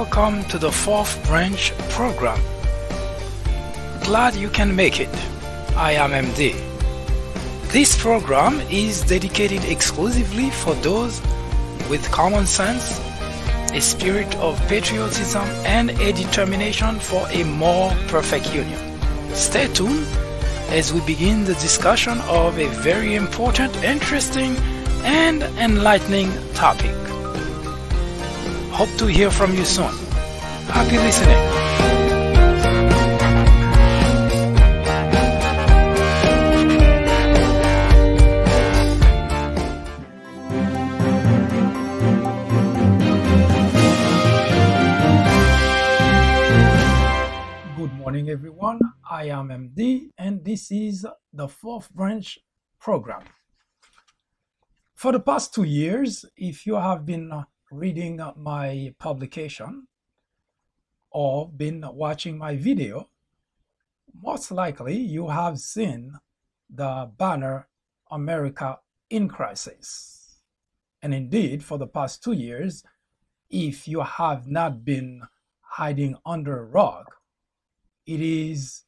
Welcome to the Fourth Branch program. Glad you can make it. I am MD. This program is dedicated exclusively for those with common sense, a spirit of patriotism, and a determination for a more perfect union. Stay tuned as we begin the discussion of a very important, interesting, and enlightening topic. Hope to hear from you soon. Happy listening. Good morning, everyone. I am MD, and this is the Fourth Branch program. For the past 2 years, if you have been reading my publication or been watching my video, most likely you have seen the banner America in Crisis. And indeed, for the past 2 years, if you have not been hiding under a rug, it is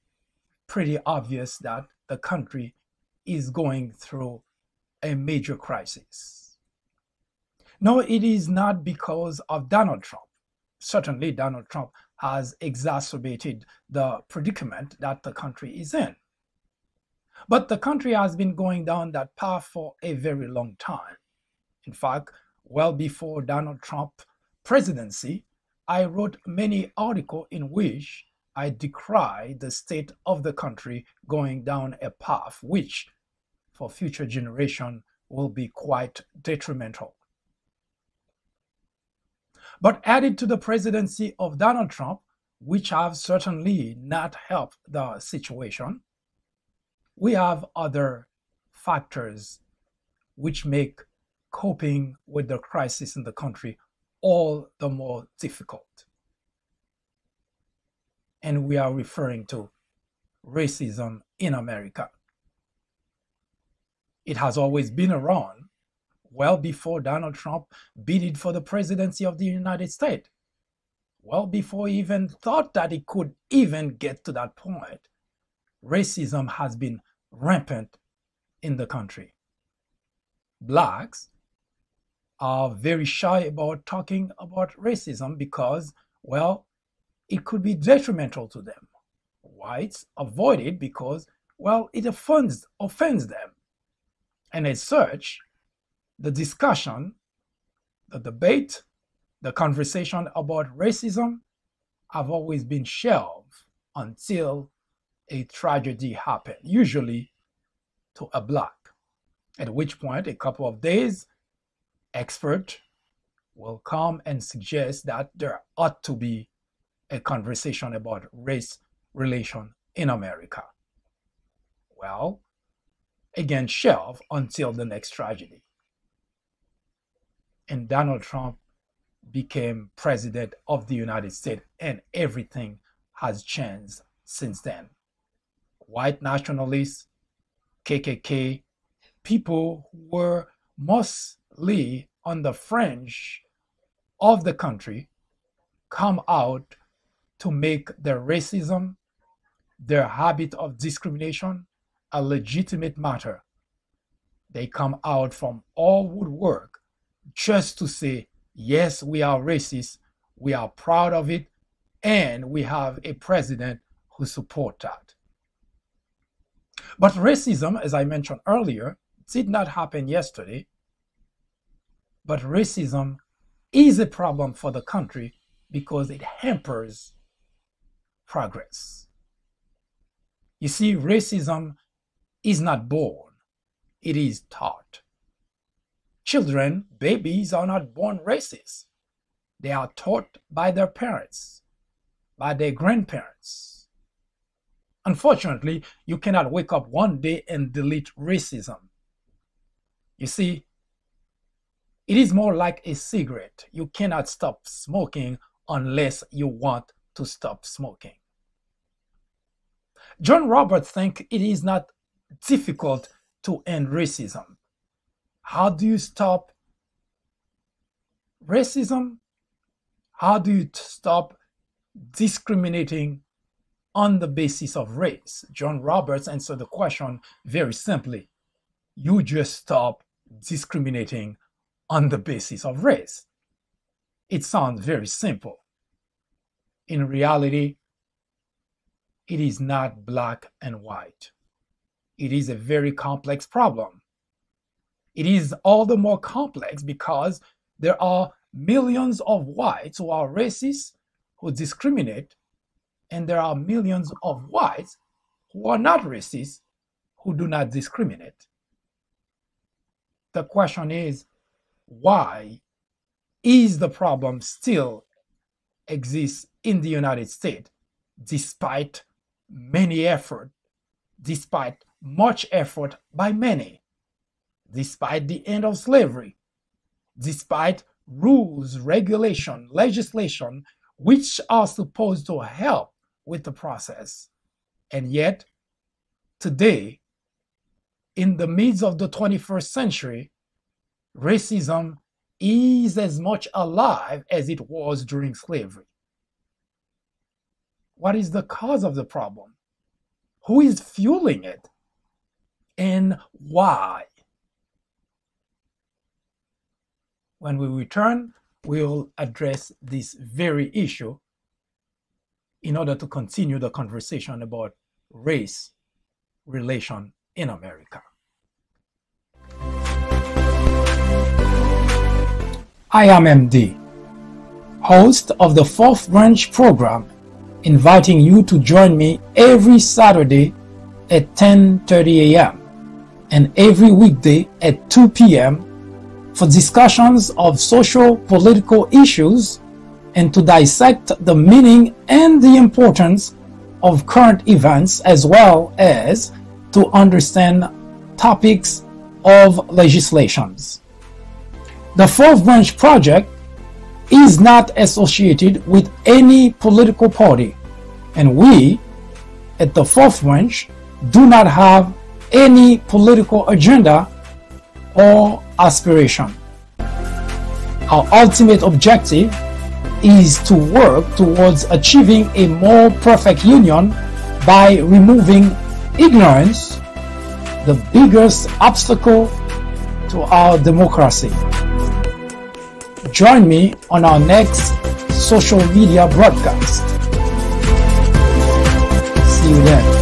pretty obvious that the country is going through a major crisis. No, it is not because of Donald Trump. Certainly, Donald Trump has exacerbated the predicament that the country is in. But the country has been going down that path for a very long time. In fact, well before Donald Trump's presidency, I wrote many articles in which I decry the state of the country going down a path which, for future generations, will be quite detrimental. But added to the presidency of Donald Trump, which have certainly not helped the situation, we have other factors which make coping with the crisis in the country all the more difficult. And we are referring to racism in America. It has always been around well before Donald Trump bidded for the presidency of the United States. Well before he even thought that he could even get to that point, racism has been rampant in the country. Blacks are very shy about talking about racism because, well, it could be detrimental to them. Whites avoid it because, well, it offends them. And as such, the discussion, the debate, the conversation about racism have always been shelved until a tragedy happened, usually to a black. At which point, a couple of days, experts will come and suggest that there ought to be a conversation about race relation in America. Well, again, shelved until the next tragedy. And Donald Trump became president of the United States, and everything has changed since then. White nationalists, KKK, people who were mostly on the fringe of the country come out to make their racism, their habit of discrimination, a legitimate matter. They come out from all woodwork just to say, yes, we are racist, we are proud of it, and we have a president who supports that. But racism, as I mentioned earlier, did not happen yesterday. But racism is a problem for the country because it hampers progress. You see, racism is not born, it is taught. Children, babies are not born racist. They are taught by their parents, by their grandparents. Unfortunately, you cannot wake up one day and delete racism. You see, it is more like a cigarette. You cannot stop smoking unless you want to stop smoking. John Roberts thinks it is not difficult to end racism. How do you stop racism? How do you stop discriminating on the basis of race? John Roberts answered the question very simply. You just stop discriminating on the basis of race. It sounds very simple. In reality, it is not black and white. It is a very complex problem. It is all the more complex because there are millions of whites who are racist, who discriminate, and there are millions of whites who are not racist, who do not discriminate. The question is, why is the problem still exists in the United States despite many effort, despite much effort by many, despite the end of slavery, despite rules, regulation, legislation, which are supposed to help with the process. And yet, today, in the midst of the 21st century, racism is as much alive as it was during slavery. What is the cause of the problem? Who is fueling it? And why? When we return, we'll address this very issue in order to continue the conversation about race relation in America. I am MD, host of the Fourth Branch program, inviting you to join me every Saturday at 10:30 a.m. and every weekday at 2 p.m. for discussions of social political issues and to dissect the meaning and the importance of current events, as well as to understand topics of legislations. The Fourth Branch Project is not associated with any political party, and we at the Fourth Branch do not have any political agenda or aspiration. Our ultimate objective is to work towards achieving a more perfect union by removing ignorance, the biggest obstacle to our democracy. Join me on our next social media broadcast. See you then.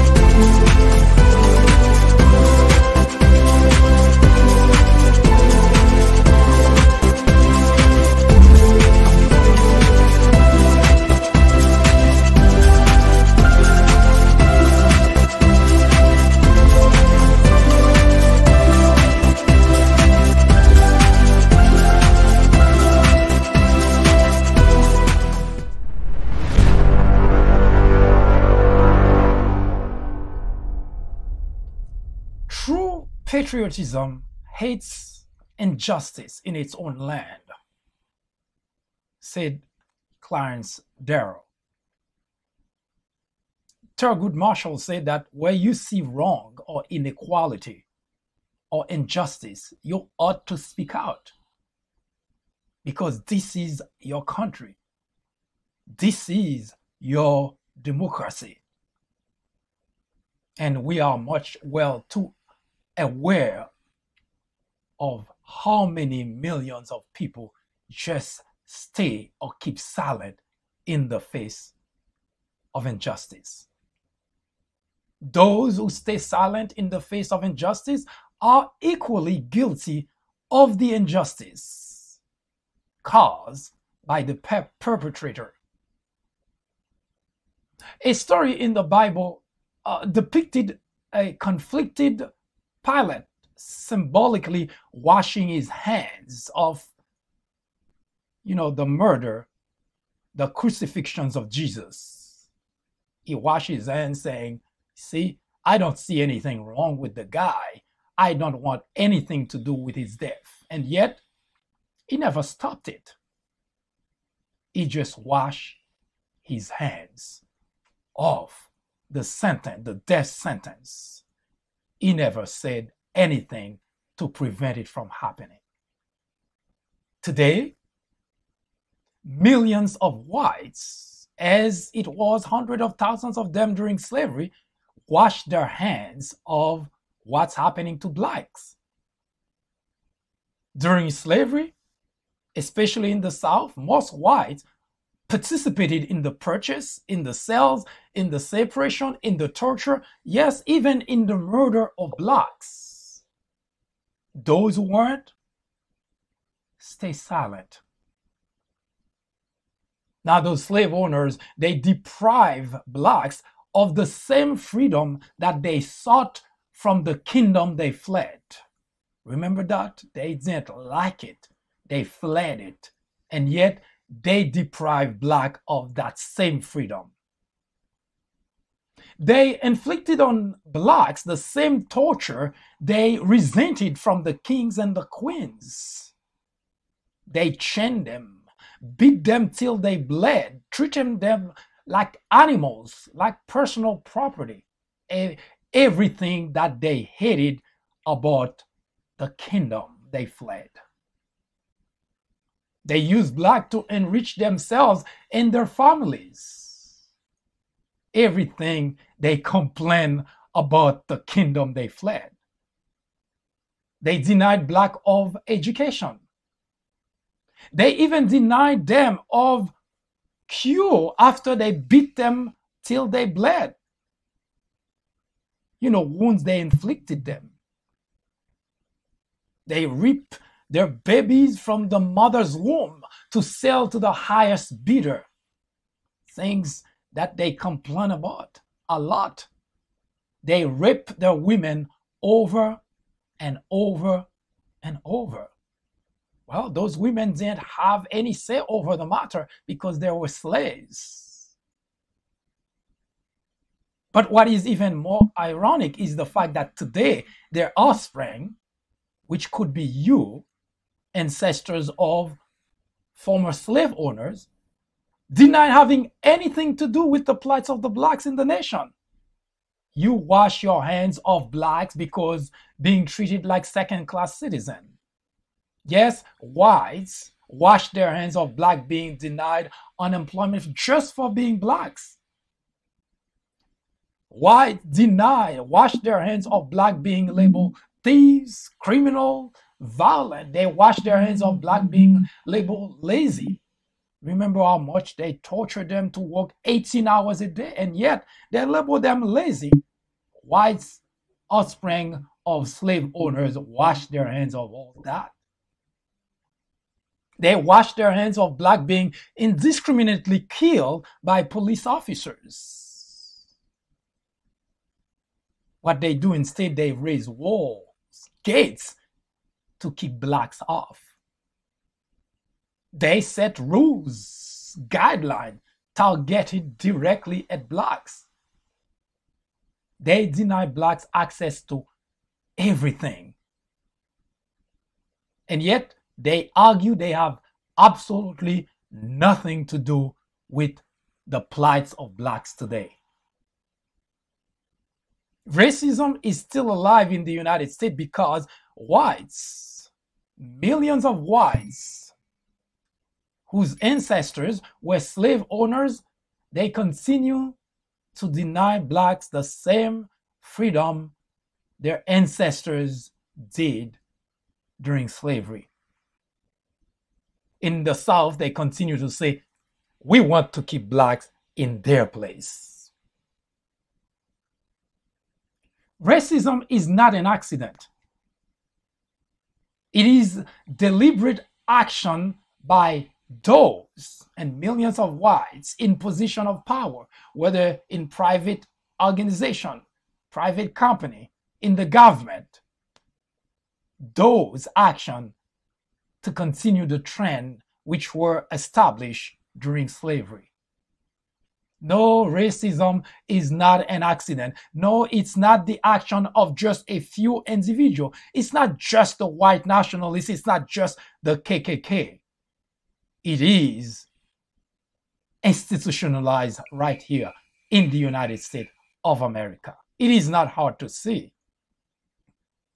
True patriotism hates injustice in its own land, said Clarence Darrow. Thurgood Marshall said that where you see wrong or inequality or injustice, you ought to speak out, because this is your country. This is your democracy. And we are much too aware of how many millions of people just stay or keep silent in the face of injustice. Those who stay silent in the face of injustice are equally guilty of the injustice caused by the perpetrator. A story in the Bible depicted a conflicted Pilate symbolically washing his hands of, the murder, the crucifixions of Jesus. He washed his hands saying, see, I don't see anything wrong with the guy. I don't want anything to do with his death. And yet, he never stopped it. He just washed his hands off the sentence, the death sentence. He never said anything to prevent it from happening. Today, millions of whites, as it was hundreds of thousands of them during slavery, wash their hands of what's happening to blacks. During slavery, especially in the South, most whites participated in the purchase, in the sales, in the separation, in the torture, yes, even in the murder of blacks. Those who weren't, stay silent. Now, those slave owners, they deprive blacks of the same freedom that they sought from the kingdom they fled. Remember that? They didn't like it. They fled it. And yet, they deprive black of that same freedom. They inflicted on blacks the same torture they resented from the kings and the queens. They chained them, beat them till they bled, treated them like animals, like personal property, and everything that they hated about the kingdom they fled. They used black to enrich themselves and their families. Everything they complained about the kingdom they fled. They denied black of education. They even denied them of cure after they beat them till they bled. Wounds they inflicted them. They ripped their babies from the mother's womb to sell to the highest bidder. Things that they complain about a lot. They rape their women over and over and over. Well, those women didn't have any say over the matter because they were slaves. But what is even more ironic is the fact that today their offspring, which could be you, ancestors of former slave owners, deny having anything to do with the plight of the blacks in the nation. You wash your hands of blacks because being treated like second-class citizens. Yes, whites wash their hands of black being denied unemployment just for being blacks. Whites wash their hands of black being labeled thieves, criminal, violent. They wash their hands of black being labeled lazy. Remember how much they torture them to work 18 hours a day, and yet they label them lazy. Whites, offspring of slave owners, wash their hands of all that. They wash their hands of black being indiscriminately killed by police officers. What they do instead, they raise walls, gates to keep blacks off. They set rules, guidelines, targeted directly at blacks. They deny blacks access to everything. And yet, they argue they have absolutely nothing to do with the plights of blacks today. Racism is still alive in the United States because whites, millions of whites, whose ancestors were slave owners, they continue to deny blacks the same freedom their ancestors did during slavery. In the South, they continue to say, we want to keep blacks in their place. Racism is not an accident. It is deliberate action by those and millions of whites in position of power, whether in private organization, private company, in the government. Those actions to continue the trend which were established during slavery. No, racism is not an accident. No, it's not the action of just a few individuals. It's not just the white nationalists. It's not just the KKK. It is institutionalized right here in the United States of America. It is not hard to see.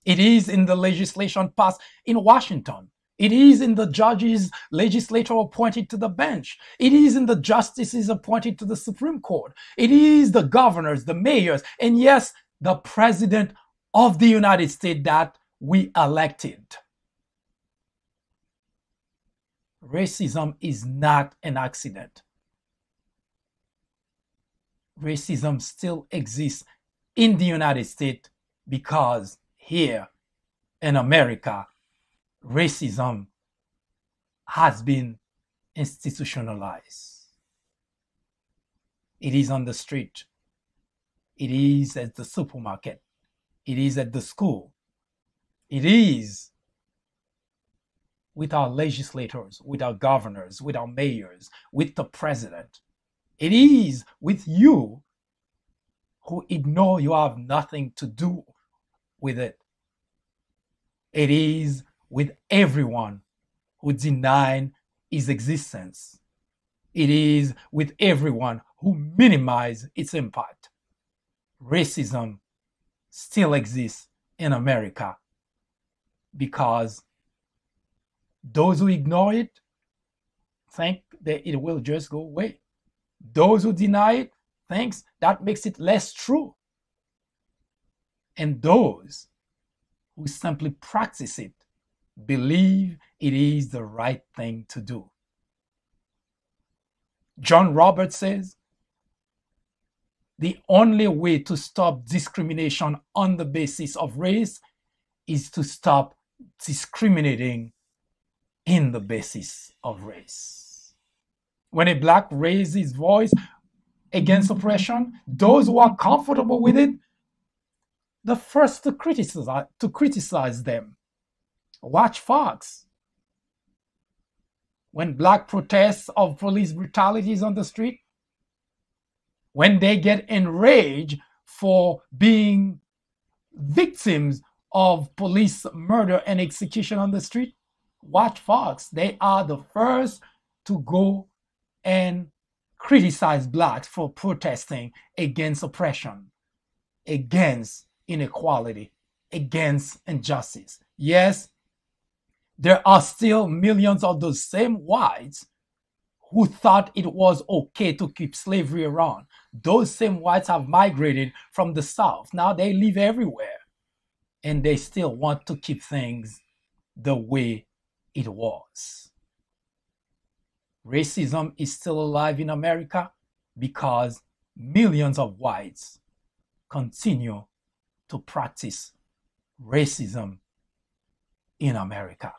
It is in the legislation passed in Washington. It is in the judges, legislator appointed to the bench. It is in the justices appointed to the Supreme Court. It is the governors, the mayors, and yes, the president of the United States that we elected. Racism is not an accident. Racism still exists in the United States because here in America, racism has been institutionalized. It is on the street. It is at the supermarket. It is at the school. It is with our legislators, with our governors, with our mayors, with the president. It is with you who ignore you have nothing to do with it. It is with everyone who deny its existence. It is with everyone who minimize its impact. Racism still exists in America because those who ignore it think that it will just go away. Those who deny it think that makes it less true. And those who simply practice it believe it is the right thing to do. John Roberts says, the only way to stop discrimination on the basis of race is to stop discriminating in the basis of race. When a Black raises his voice against oppression, those who are comfortable with it, the first to criticize them. Watch Fox. When Black protests of police brutalities on the street, when they get enraged for being victims of police murder and execution on the street, watch Fox. They are the first to go and criticize Blacks for protesting against oppression, against inequality, against injustice. Yes, there are still millions of those same whites who thought it was okay to keep slavery around. Those same whites have migrated from the South. Now they live everywhere. And they still want to keep things the way it was. Racism is still alive in America because millions of whites continue to practice racism in America.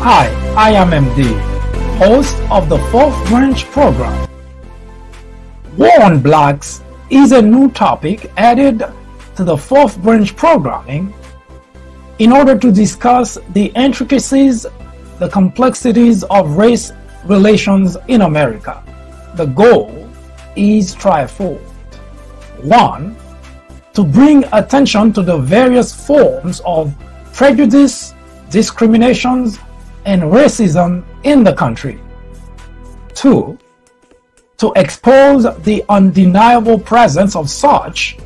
Hi, I am MD, host of the Fourth Branch program. War on Blacks is a new topic added to the Fourth Branch programming in order to discuss the intricacies, the complexities of race relations in America. The goal is threefold. 1. To bring attention to the various forms of prejudice, discriminations, and racism in the country. 2. To expose the undeniable presence of such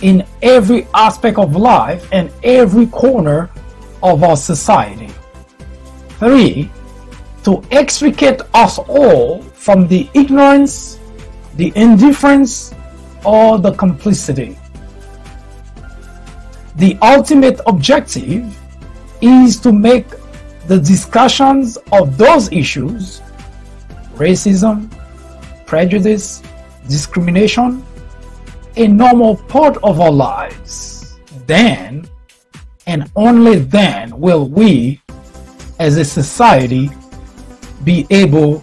in every aspect of life and every corner of our society. 3. To extricate us all from the ignorance, the indifference, or the complicity. The ultimate objective is to make the discussions of those issues, racism, prejudice, discrimination, a normal part of our lives. Then, and only then, will we, as a society, be able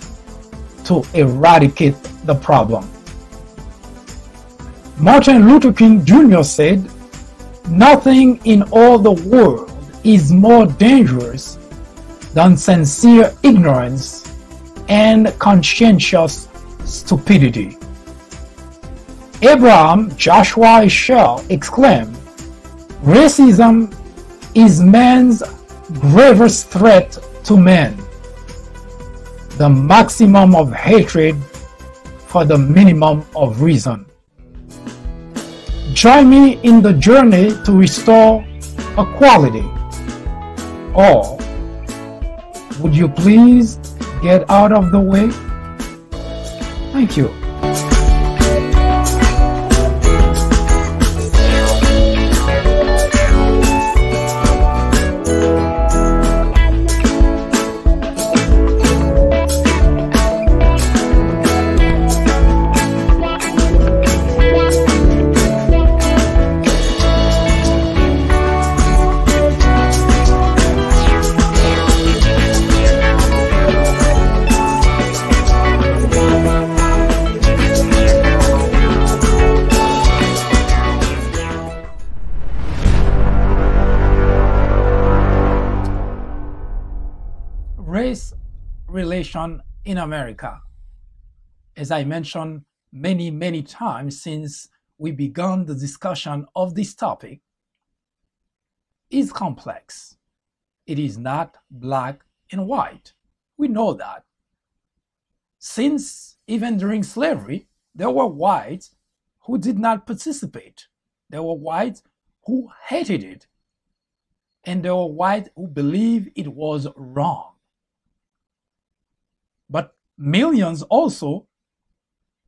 to eradicate the problem. Martin Luther King Jr. said, "Nothing in all the world is more dangerous than sincere ignorance and conscientious stupidity." Abraham Joshua Heschel exclaimed, "Racism is man's gravest threat to man, the maximum of hatred for the minimum of reason." Join me in the journey to restore equality, Or would you please get out of the way? Thank you. Race relation in America, as I mentioned many times since we began the discussion of this topic, is complex. It is not black and white. We know that. Since even during slavery, there were whites who did not participate. There were whites who hated it. And there were whites who believed it was wrong. But millions also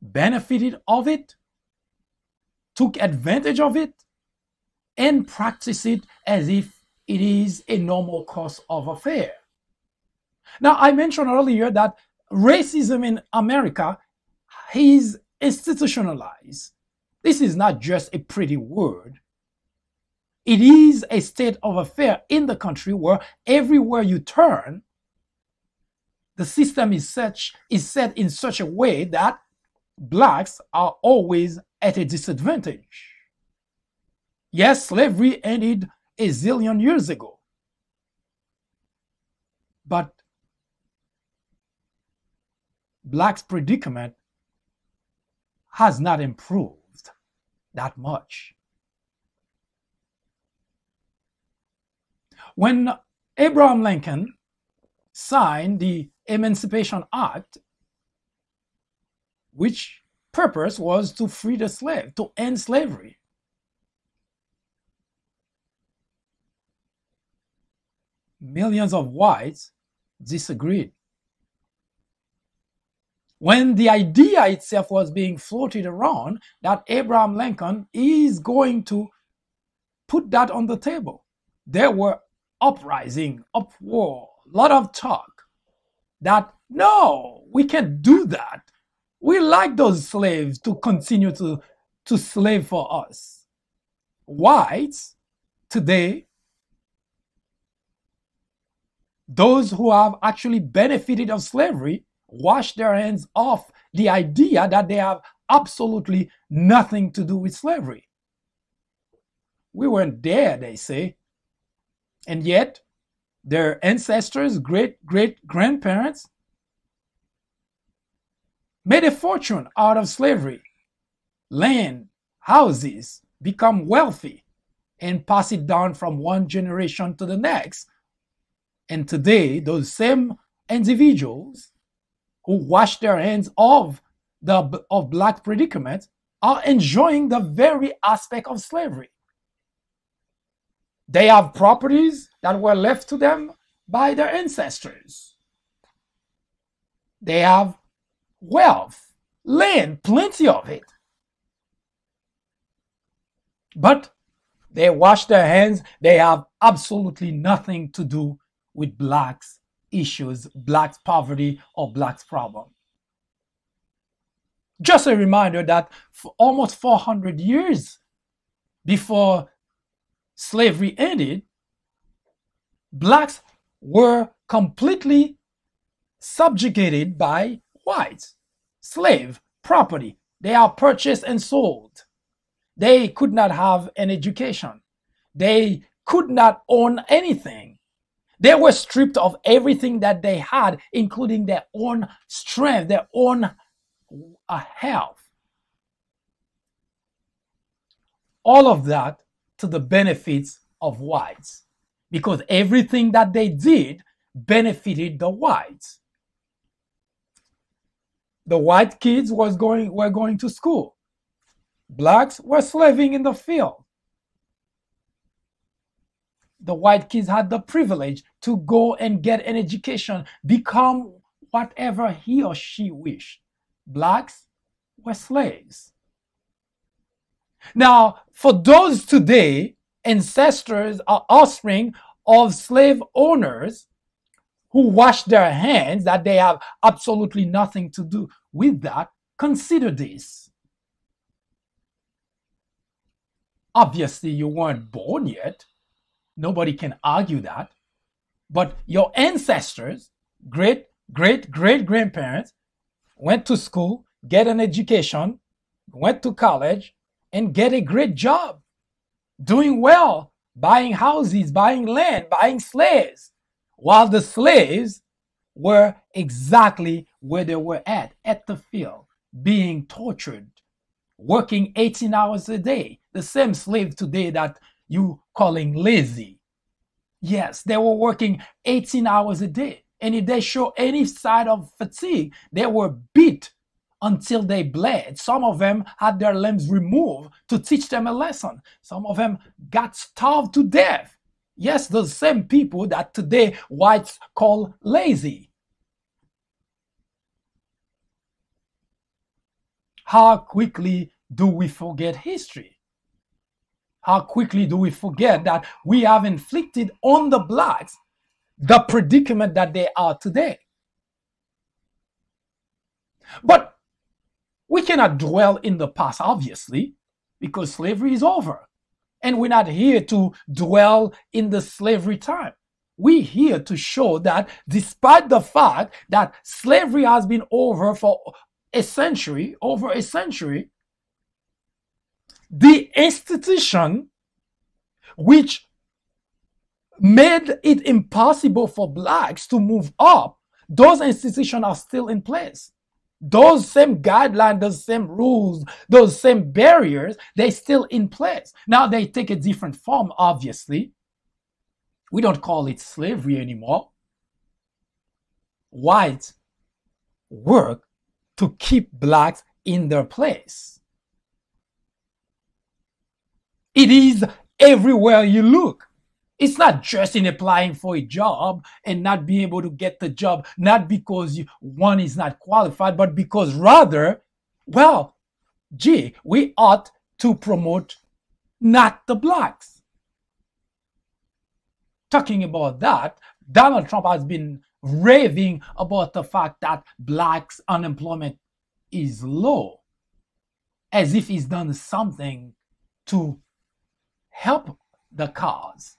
benefited of it, took advantage of it, and practiced it as if it is a normal course of affair. Now, I mentioned earlier that racism in America is institutionalized. This is not just a pretty word. It is a state of affair in the country where everywhere you turn, the system is set in such a way that blacks are always at a disadvantage. Yes, slavery ended a zillion years ago. But blacks' predicament has not improved that much. When Abraham Lincoln signed the Emancipation Act, which purpose was to free the slave, to end slavery, millions of whites disagreed. When the idea itself was being floated around that Abraham Lincoln is going to put that on the table, there were uprising, uproar, a lot of talk that no, we can't do that. We like those slaves to continue to slave for us. Whites today, those who have actually benefited of slavery, wash their hands off the idea that they have absolutely nothing to do with slavery. We weren't there, they say. And yet, their ancestors, great-great-grandparents, made a fortune out of slavery. Land, houses, become wealthy, and pass it down from one generation to the next. And today, those same individuals who wash their hands of black predicament are enjoying the very aspect of slavery. They have properties that were left to them by their ancestors. They have wealth, land, plenty of it. But they wash their hands. They have absolutely nothing to do with blacks' issues, blacks' poverty, or blacks' problem. Just a reminder that for almost 400 years before slavery ended, blacks were completely subjugated by whites. Slave property. They are purchased and sold. They could not have an education. They could not own anything. They were stripped of everything that they had, including their own strength, their own health. All of that to the benefits of whites, because everything that they did benefited the whites. The white kids were going to school. Blacks were slaving in the field. the white kids had the privilege to go and get an education, become whatever he or she wished. Blacks were slaves. Now, for those today, ancestors are offspring of slave owners who wash their hands, that they have absolutely nothing to do with that, consider this. Obviously, you weren't born yet. Nobody can argue that. But your ancestors, great grandparents, went to school, get an education, went to college, and get a great job, doing well, buying houses, buying land, buying slaves, while the slaves were exactly where they were at the field, being tortured, working 18 hours a day. The same slave today that you calling lazy. Yes, they were working 18 hours a day. And if they show any sign of fatigue, they were beat until they bled. Some of them had their limbs removed to teach them a lesson. Some of them got starved to death. Yes, those same people that today whites call lazy. How quickly do we forget history? How quickly do we forget that we have inflicted on the blacks the predicament that they are today? But we cannot dwell in the past, obviously, because slavery is over. And we're not here to dwell in the slavery time. We're here to show that despite the fact that slavery has been over for over a century, the institution which made it impossible for blacks to move up, those institutions are still in place. Those same guidelines, those same rules, those same barriers, they're still in place. Now they take a different form, obviously. We don't call it slavery anymore. Whites work to keep blacks in their place. It is everywhere you look. It's not just in applying for a job and not being able to get the job, not because one is not qualified, but because rather, well, gee, we ought to promote not the blacks. Talking about that, Donald Trump has been raving about the fact that blacks' unemployment is low, as if he's done something to help the cause.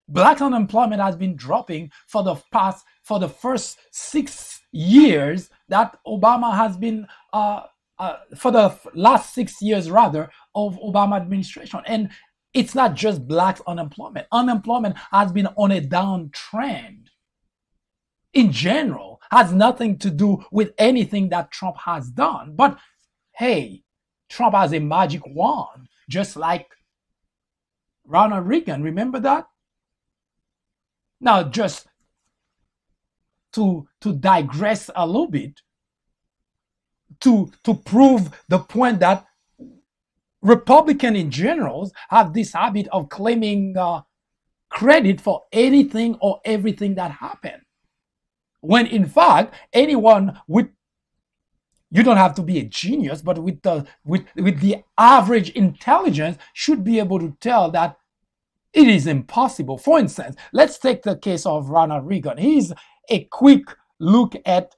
Black unemployment has been dropping for the first 6 years that Obama has been, for the last 6 years rather, of Obama administration. And it's not just black unemployment. Unemployment has been on a downtrend. In general, has nothing to do with anything that Trump has done. But hey, Trump has a magic wand, just like Ronald Reagan. Remember that? Now, just to digress a little bit, to prove the point that Republicans in general have this habit of claiming credit for anything or everything that happened. When in fact, anyone with, you don't have to be a genius, but with the average intelligence should be able to tell that it is impossible. For instance, let's take the case of Ronald Reagan. Here's a quick look at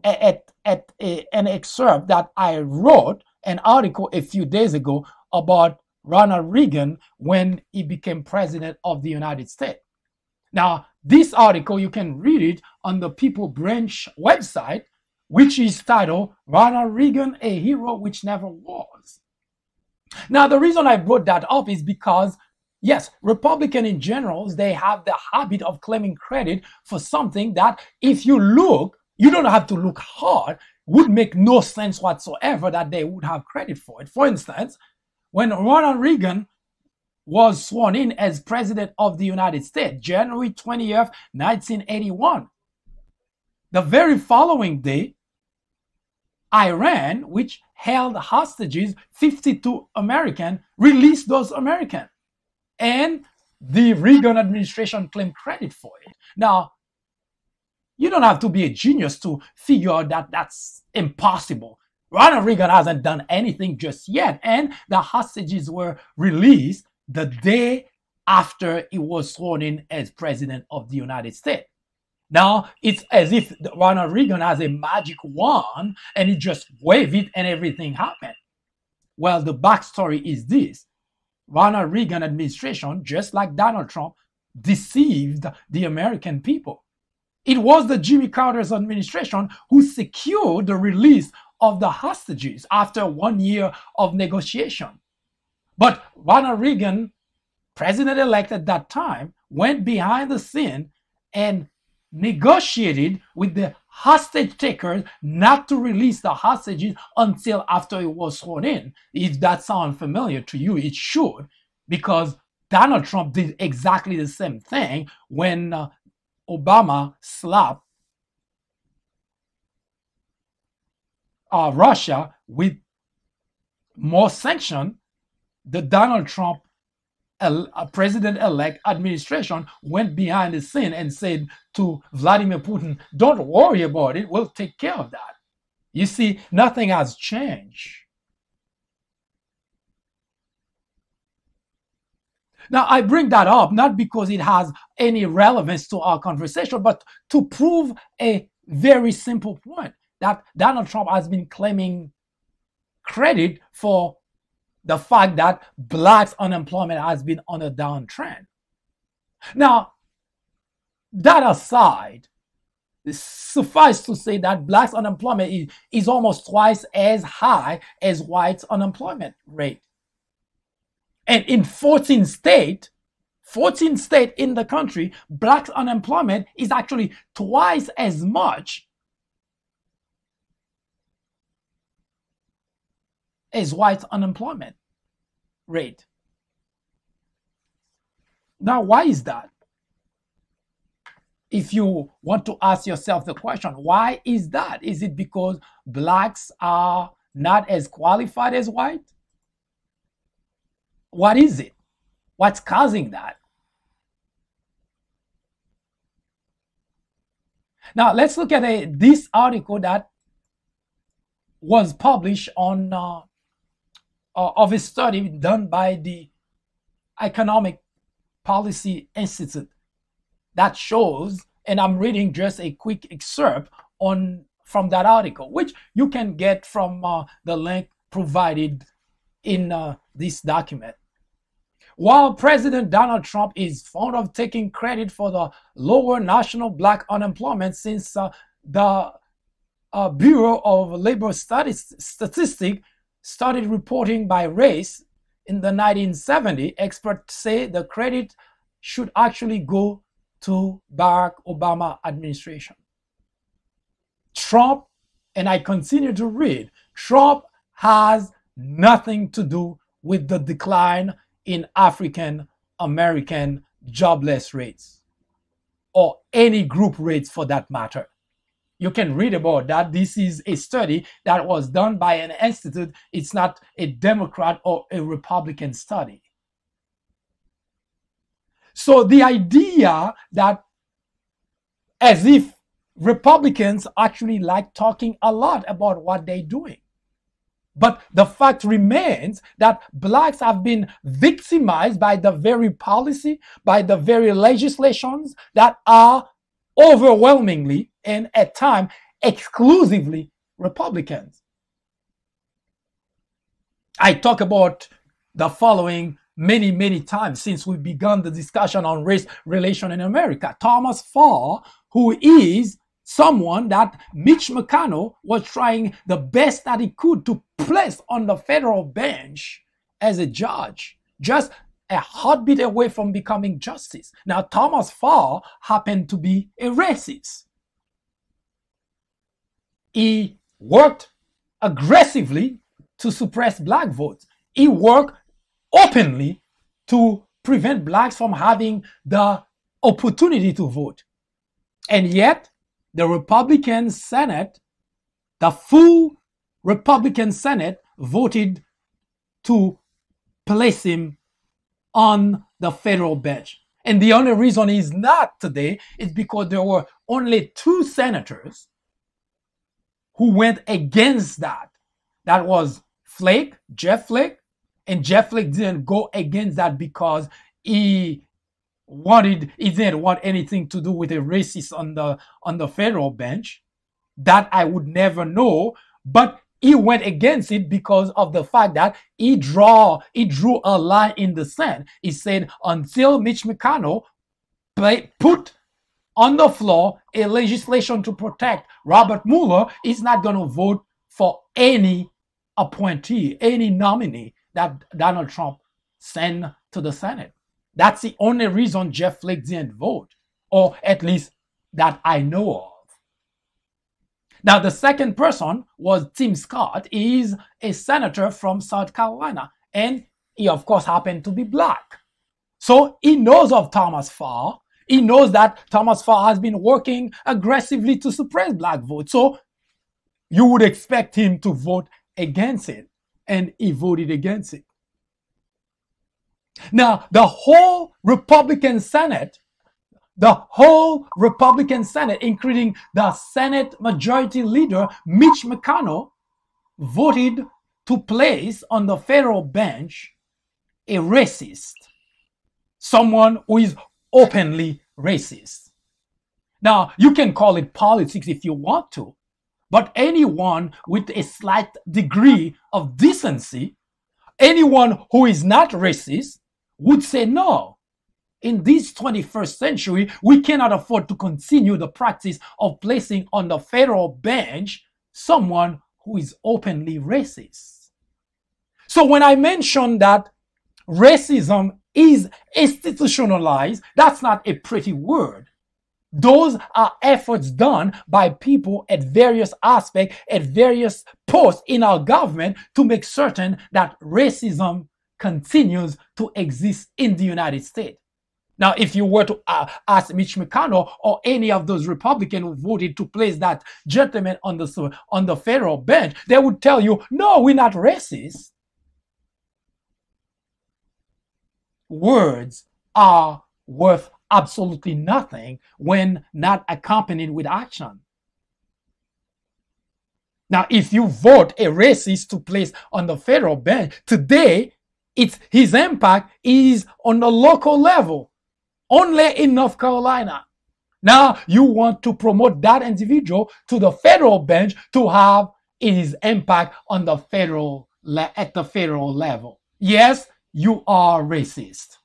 an excerpt that I wrote, an article a few days ago about Ronald Reagan when he became president of the United States. Now, this article, you can read it on the People Branch website, which is titled Ronald Reagan, a Hero Which Never Was. Now, the reason I brought that up is because, yes, Republicans in general, they have the habit of claiming credit for something that if you look, you don't have to look hard, would make no sense whatsoever that they would have credit for it. For instance, when Ronald Reagan was sworn in as president of the United States, January 20th, 1981, the very following day, Iran, which held hostages 52 Americans, released those Americans. and the Reagan administration claimed credit for it. Now, you don't have to be a genius to figure out that that's impossible. Ronald Reagan hasn't done anything just yet, and the hostages were released the day after he was sworn in as president of the United States. Now, it's as if Ronald Reagan has a magic wand and he just waved it and everything happened. Well, the backstory is this. Ronald Reagan administration, just like Donald Trump, deceived the American people. It was the Jimmy Carter's administration who secured the release of the hostages after 1 year of negotiation. But Ronald Reagan, president-elect at that time, went behind the scene and negotiated with the hostage takers not to release the hostages until after he was sworn in. If that sounds familiar to you, it should, because Donald Trump did exactly the same thing when Obama slapped Russia with more sanction. The Donald Trump president-elect administration went behind the scene and said to Vladimir Putin, don't worry about it, we'll take care of that. You see, nothing has changed. Now, I bring that up not because it has any relevance to our conversation, but to prove a very simple point, that Donald Trump has been claiming credit for the fact that blacks' unemployment has been on a downtrend. Now, that aside, suffice to say that blacks' unemployment is almost twice as high as whites' unemployment rate. And in 14 states in the country, blacks' unemployment is actually twice as much as whites' unemployment rate. Now, why is that? If you want to ask yourself the question, why is that? Is it because blacks are not as qualified as white? What is it? What's causing that? Now, let's look at this article that was published on of a study done by the Economic Policy Institute that shows, and I'm reading just a quick excerpt from that article, which you can get from the link provided in this document. While President Donald Trump is fond of taking credit for the lower national black unemployment since the Bureau of Labor Statistics started reporting by race in the 1970s, experts say the credit should actually go to Barack Obama administration. Trump, and I continue to read, Trump has nothing to do with the decline in African American jobless rates or any group rates for that matter. You can read about that. This is a study that was done by an institute. It's not a Democrat or a Republican study. So the idea that as if Republicans actually like talking a lot about what they're doing. But the fact remains that blacks have been victimized by the very policy, by the very legislations that are overwhelmingly and at times exclusively Republicans. I talk about the following many times since we began the discussion on race relation in America. Thomas Farr, who is someone that Mitch McConnell was trying the best that he could to place on the federal bench as a judge, just a heartbeat away from becoming justice. Now, Thomas Farr happened to be a racist. He worked aggressively to suppress black votes. He worked openly to prevent blacks from having the opportunity to vote. And yet, the Republican Senate, the full Republican Senate, voted to place him on the federal bench. And the only reason he's not today is because there were only 2 senators who went against that. That was Jeff Flake, and Jeff Flake didn't go against that because he didn't want anything to do with a racist on the federal bench. That I would never know, but he went against it because of the fact that he drew a line in the sand. He said until Mitch McConnell put on the floor a legislation to protect Robert Mueller, he's not going to vote for any appointee, any nominee that Donald Trump sent to the Senate. That's the only reason Jeff Flake didn't vote, or at least that I know of. Now, the second person was Tim Scott. He is a senator from South Carolina, and he, of course, happened to be black. So he knows of Thomas Farr. He knows that Thomas Farr has been working aggressively to suppress black votes. So you would expect him to vote against it, and he voted against it. Now, the whole Republican Senate, including the Senate Majority Leader, Mitch McConnell, voted to place on the federal bench a racist, someone who is openly racist. Now, you can call it politics if you want to, but anyone with a slight degree of decency, anyone who is not racist, would say no. In this 21st century, we cannot afford to continue the practice of placing on the federal bench someone who is openly racist. So when I mention that racism is institutionalized, that's not a pretty word. Those are efforts done by people at various aspects, at various posts in our government to make certain that racism continues to exist in the United States. Now, if you were to ask Mitch McConnell or any of those Republicans who voted to place that gentleman on the federal bench, they would tell you, no, we're not racist. Words are worth absolutely nothing when not accompanied with action. Now, if you vote a racist to place on the federal bench, today, his impact is on the local level, only in North Carolina. Now you want to promote that individual to the federal bench to have his impact on the at the federal level. Yes, you are racist.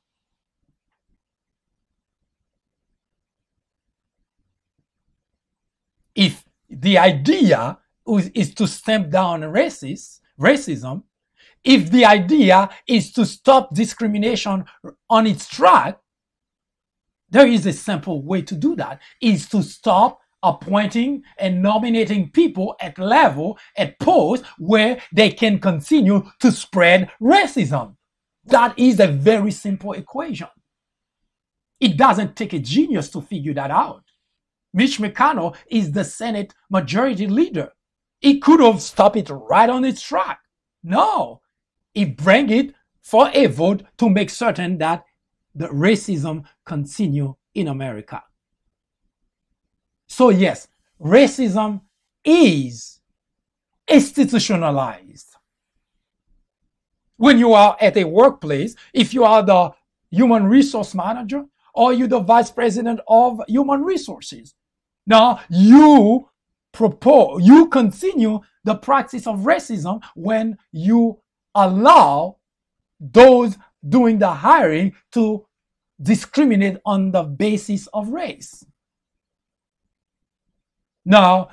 If the idea is to stamp down racism, if the idea is to stop discrimination on its track, there is a simple way to do that, is to stop appointing and nominating people at posts where they can continue to spread racism. That is a very simple equation. It doesn't take a genius to figure that out. Mitch McConnell is the Senate Majority Leader. He could have stopped it right on its track. No. He bring it for a vote to make certain that the racism continue in America. So yes, racism is institutionalized. When you are at a workplace, if you are the human resource manager or you're the vice president of human resources, now you continue the practice of racism when you allow those doing the hiring to discriminate on the basis of race. Now,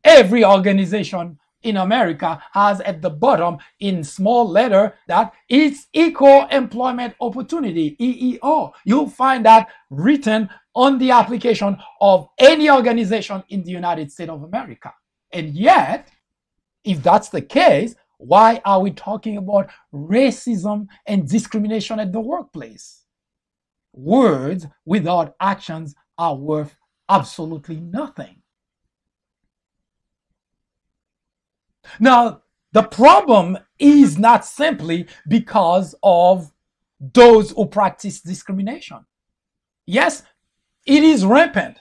every organization in America has at the bottom in small letter that it's Equal Employment Opportunity, EEO. You'll find that written on the application of any organization in the United States of America. And yet, if that's the case, why are we talking about racism and discrimination at the workplace? Words without actions are worth absolutely nothing. Now, the problem is not simply because of those who practice discrimination. Yes, it is rampant.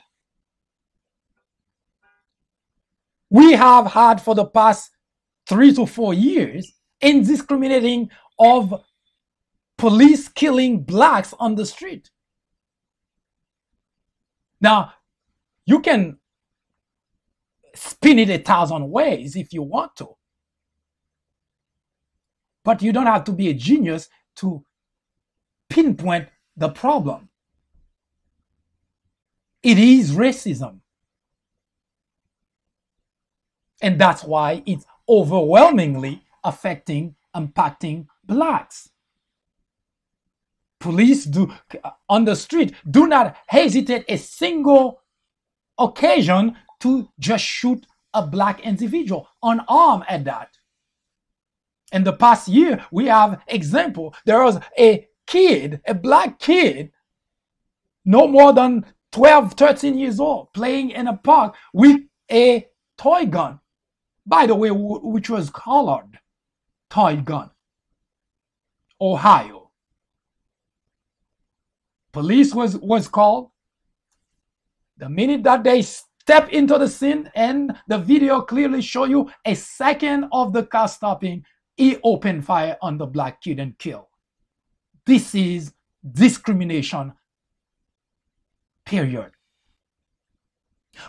We have had for the past 3 to 4 years indiscriminating of police killing blacks on the street. Now, you can spin it 1,000 ways if you want to, but you don't have to be a genius to pinpoint the problem. It is racism. And that's why it's overwhelmingly impacting blacks. Police on the street do not hesitate a single occasion to just shoot a black individual, unarmed at that. In the past year, we have example. There was a black kid, no more than 12, 13 years old, playing in a park with a toy gun. By the way, which was colored toy gun. Ohio. Police was called. The minute that they step into the scene, and the video clearly show you a second of the car stopping, he opened fire on the black kid and killed. This is discrimination, period.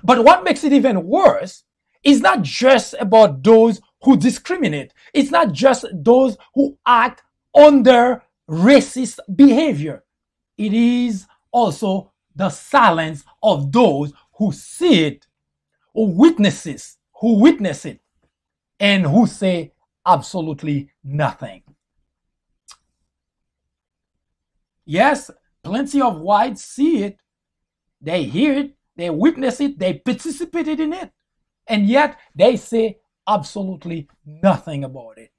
But what makes it even worse is not just about those who discriminate. It's not just those who act under racist behavior. It is also the silence of those who see it, who witness it, and who say absolutely nothing. Yes, plenty of whites see it, they hear it, they witness it, they participated in it, and yet they say absolutely nothing about it.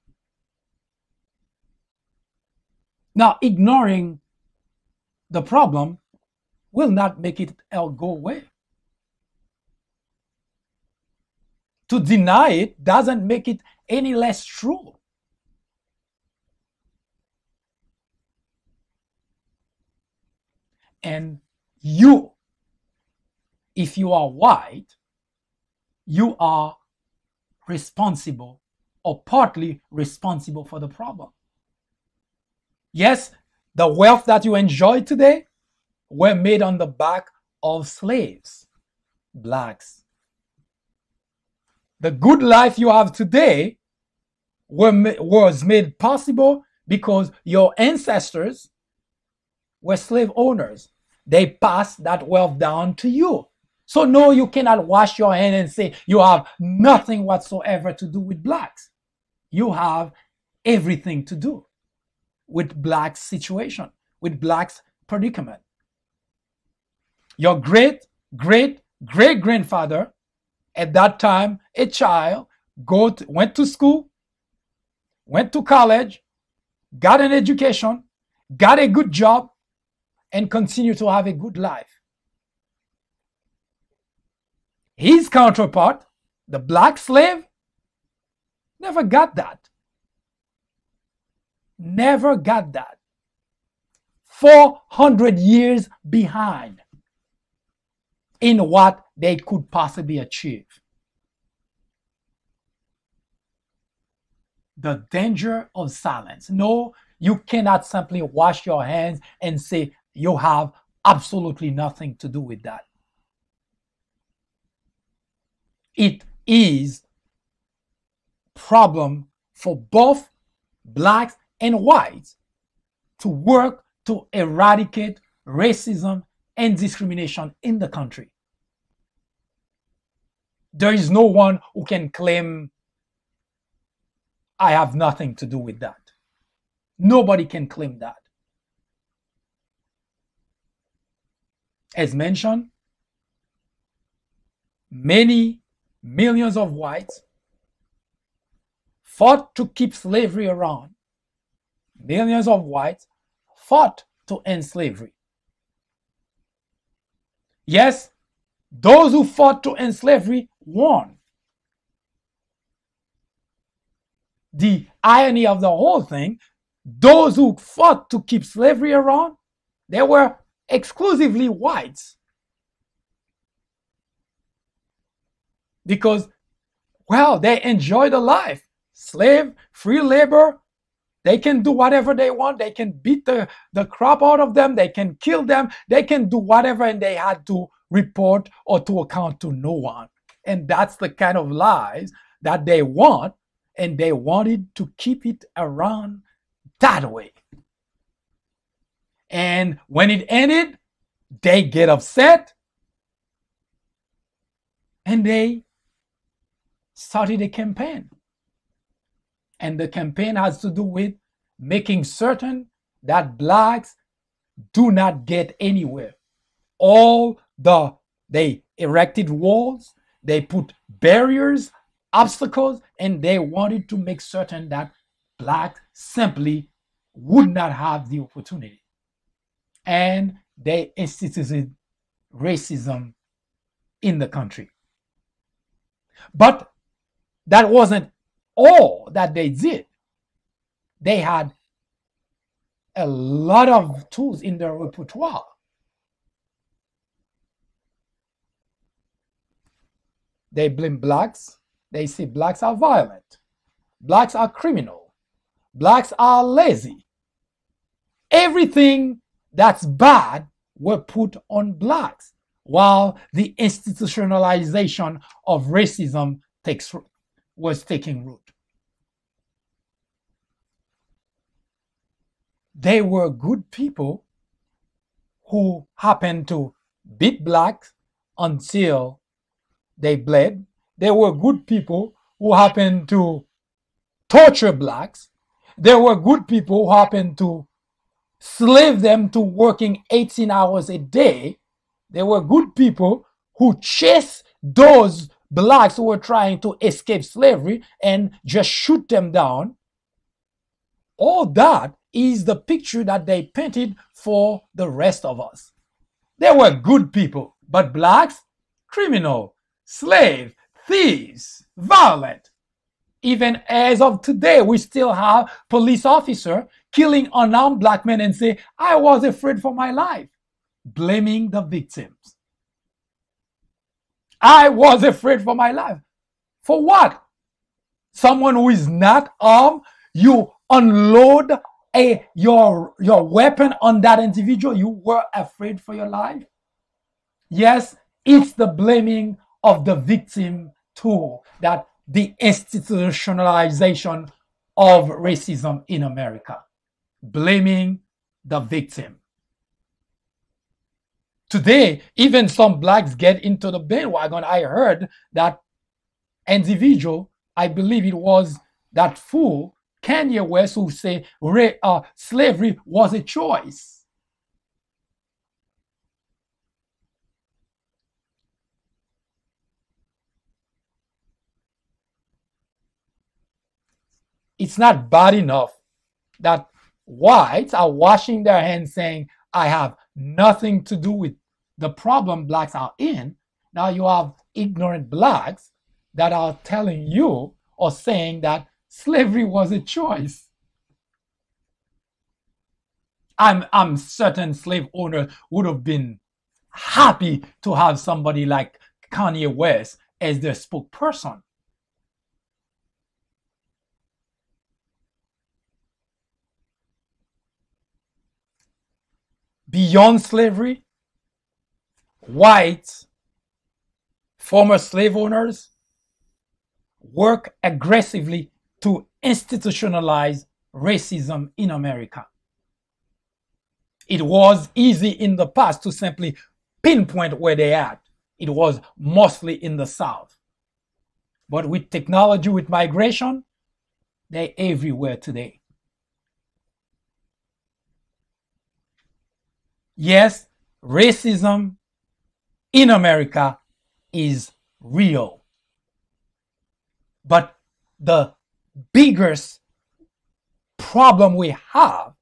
Now, ignoring the problem will not make it all go away. To deny it doesn't make it any less true. And you, if you are white, you are responsible or partly responsible for the problem. Yes, the wealth that you enjoy today were made on the back of slaves, blacks. The good life you have today was made possible because your ancestors were slave owners. They passed that wealth down to you. So no, you cannot wash your hands and say you have nothing whatsoever to do with blacks. You have everything to do with blacks' situation, with blacks' predicament. Your great-great-great-grandfather, at that time, a child, went to school, went to college, got an education, got a good job, and continued to have a good life. His counterpart, the black slave, never got that. Never got that. 400 years behind in what they could possibly achieve. The danger of silence. No, you cannot simply wash your hands and say you have absolutely nothing to do with that. It is a problem for both blacks and whites to work to eradicate racism and discrimination in the country. There is no one who can claim, I have nothing to do with that. Nobody can claim that. As mentioned, many millions of whites fought to keep slavery around. Millions of whites fought to end slavery. Yes, those who fought to end slavery won. The irony of the whole thing, those who fought to keep slavery around, they were exclusively whites. Because, well, they enjoy the life. Slave, free labor, they can do whatever they want. They can beat the crap out of them. They can kill them. They can do whatever, and they had to report or to account to no one. And that's the kind of lives that they want, and they wanted to keep it around that way. And when it ended, they get upset, and they started a campaign. And the campaign has to do with making certain that blacks do not get anywhere. They erected walls, they put barriers, obstacles, and they wanted to make certain that blacks simply would not have the opportunity. And they instituted racism in the country. But that wasn't all that they did. They had a lot of tools in their repertoire. They blame blacks. They say blacks are violent. Blacks are criminal. Blacks are lazy. Everything that's bad were put on blacks, while the institutionalization of racism was taking root. They were good people who happened to beat blacks until they bled. They were good people who happened to torture blacks. There were good people who happened to slave them to working 18 hours a day. There were good people who chased those blacks who were trying to escape slavery and just shoot them down. All that is the picture that they painted for the rest of us. They were good people, but blacks, criminal, slave, thieves, violent. Even as of today, we still have police officers killing unarmed black men and say, I was afraid for my life, blaming the victims. I was afraid for my life. For what? Someone who is not armed, you unload your weapon on that individual, you were afraid for your life? Yes, it's the blaming of the victim tool, that the institutionalization of racism in America. Blaming the victim. Today, even some blacks get into the bandwagon. I heard that individual, I believe it was that fool, Kanye West, who say slavery was a choice. It's not bad enough that whites are washing their hands saying, I have nothing to do with the problem blacks are in. Now you have ignorant blacks that are telling you or saying that slavery was a choice. I'm certain slave owners would have been happy to have somebody like Kanye West as their spokesperson. Beyond slavery, white former slave owners work aggressively to institutionalize racism in America. It was easy in the past to simply pinpoint where they are. It was mostly in the South. But with technology, with migration, they're everywhere today. Yes, racism in America is real. But the biggest problem we have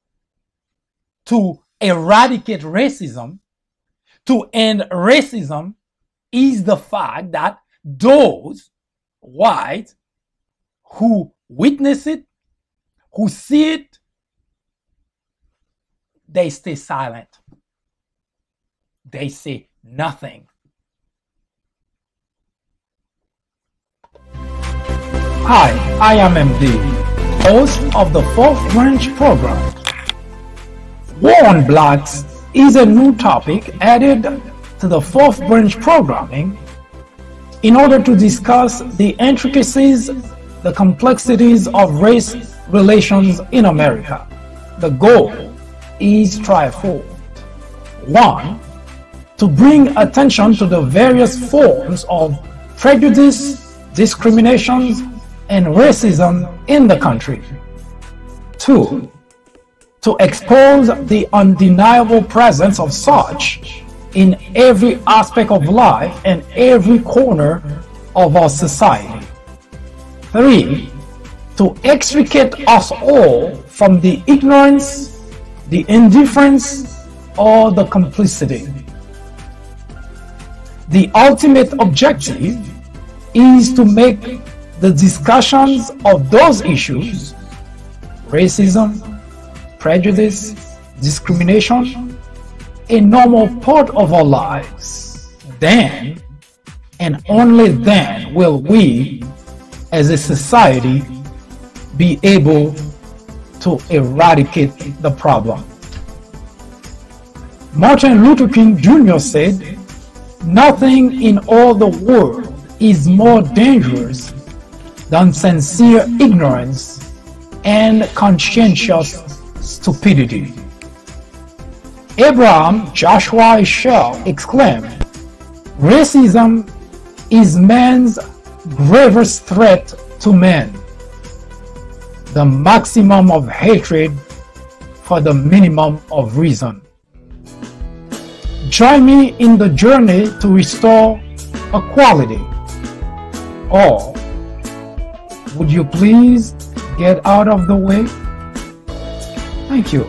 to eradicate racism, to end racism, is the fact that those whites who witness it, who see it, they stay silent. They say nothing. Hi, I am MD, host of the Fourth Branch program. War on Blacks is a new topic added to the Fourth Branch programming in order to discuss the intricacies, the complexities of race relations in America. The goal is threefold. 1. To bring attention to the various forms of prejudice, discrimination, and racism in the country. 2. To expose the undeniable presence of such in every aspect of life and every corner of our society. 3. To extricate us all from the ignorance, the indifference, or the complicity. The ultimate objective is to make the discussions of those issues, racism, prejudice, discrimination, a normal part of our lives. Then, and only then, will we, as a society, be able to eradicate the problem. Martin Luther King Jr. said, "Nothing in all the world is more dangerous than sincere ignorance and conscientious stupidity." Abraham Joshua Heschel exclaimed, "Racism is man's gravest threat to man, the maximum of hatred for the minimum of reason." Join me in the journey to restore equality. Or would you please get out of the way? Thank you.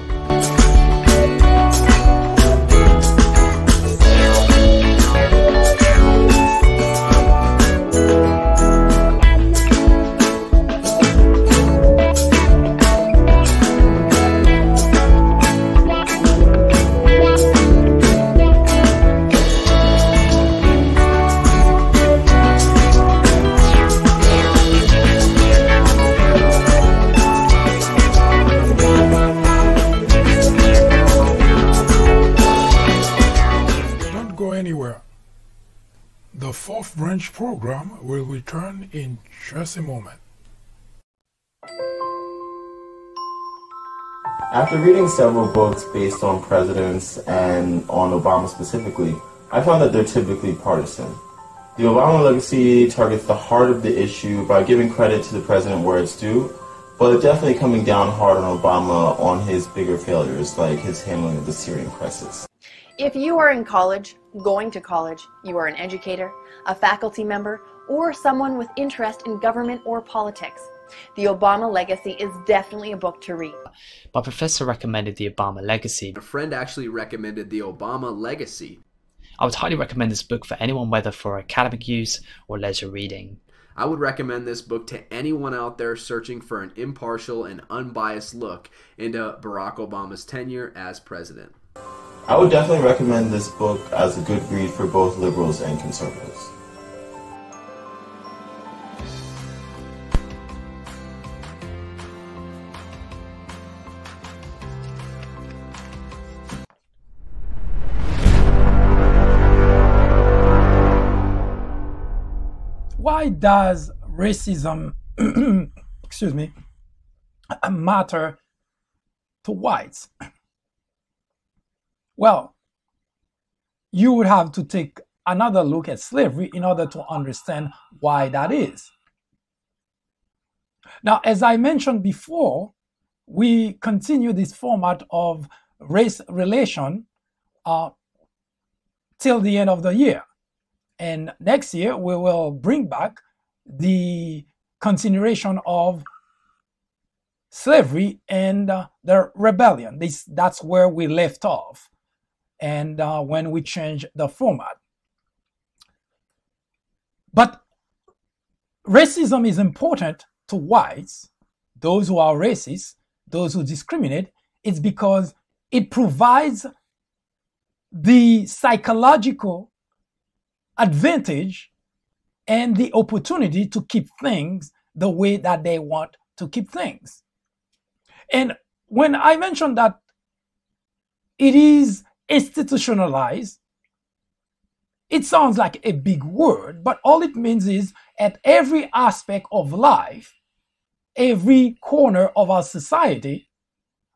The Fourth Branch program will return in just a moment. After reading several books based on presidents and on Obama specifically, I found that they're typically partisan. The Obama legacy targets the heart of the issue by giving credit to the president where it's due, but definitely coming down hard on Obama on his bigger failures, like his handling of the Syrian crisis. If you are in college, going to college, you are an educator, a faculty member, or someone with interest in government or politics, the Obama Legacy is definitely a book to read. My professor recommended the Obama Legacy. A friend actually recommended the Obama Legacy. I would highly recommend this book for anyone, whether for academic use or leisure reading. I would recommend this book to anyone out there searching for an impartial and unbiased look into Barack Obama's tenure as president. I would definitely recommend this book as a good read for both liberals and conservatives. Why does racism matter to whites? Well, you would have to take another look at slavery in order to understand why that is. Now, as I mentioned before, we continue this format of race relation till the end of the year. And next year, we will bring back the continuation of slavery and the rebellion. That's where we left off. And when we change the format. But racism is important to whites, those who are racist, those who discriminate. It's because it provides the psychological advantage and the opportunity to keep things the way that they want to keep things. And when I mentioned that it is institutionalized, it sounds like a big word, but all it means is at every aspect of life, every corner of our society,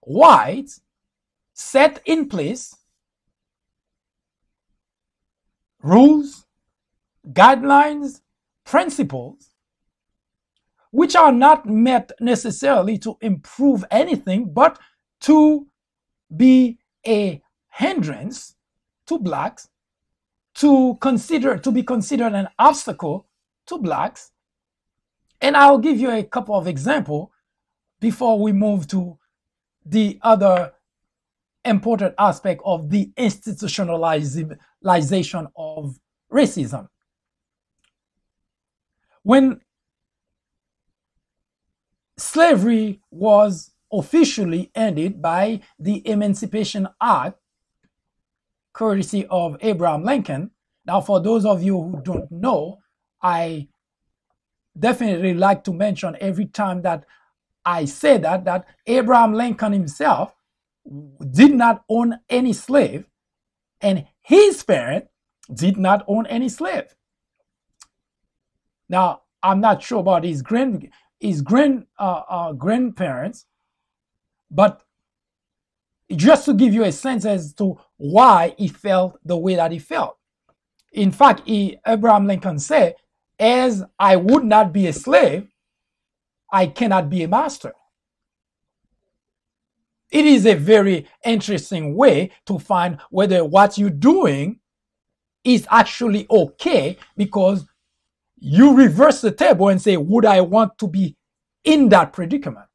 whites set in place rules, guidelines, principles, which are not meant necessarily to improve anything, but to be a hindrance to blacks, to be considered an obstacle to blacks. And I'll give you a couple of examples before we move to the other important aspect of the institutionalization of racism. When slavery was officially ended by the Emancipation Act, courtesy of Abraham Lincoln. Now, for those of you who don't know, I definitely like to mention every time that I say that Abraham Lincoln himself did not own any slave, and his parent did not own any slave. Now, I'm not sure about his grandparents, but just to give you a sense as to why he felt the way that he felt. In fact, Abraham Lincoln said, "As I would not be a slave, I cannot be a master." It is a very interesting way to find whether what you're doing is actually okay, because you reverse the table and say, would I want to be in that predicament?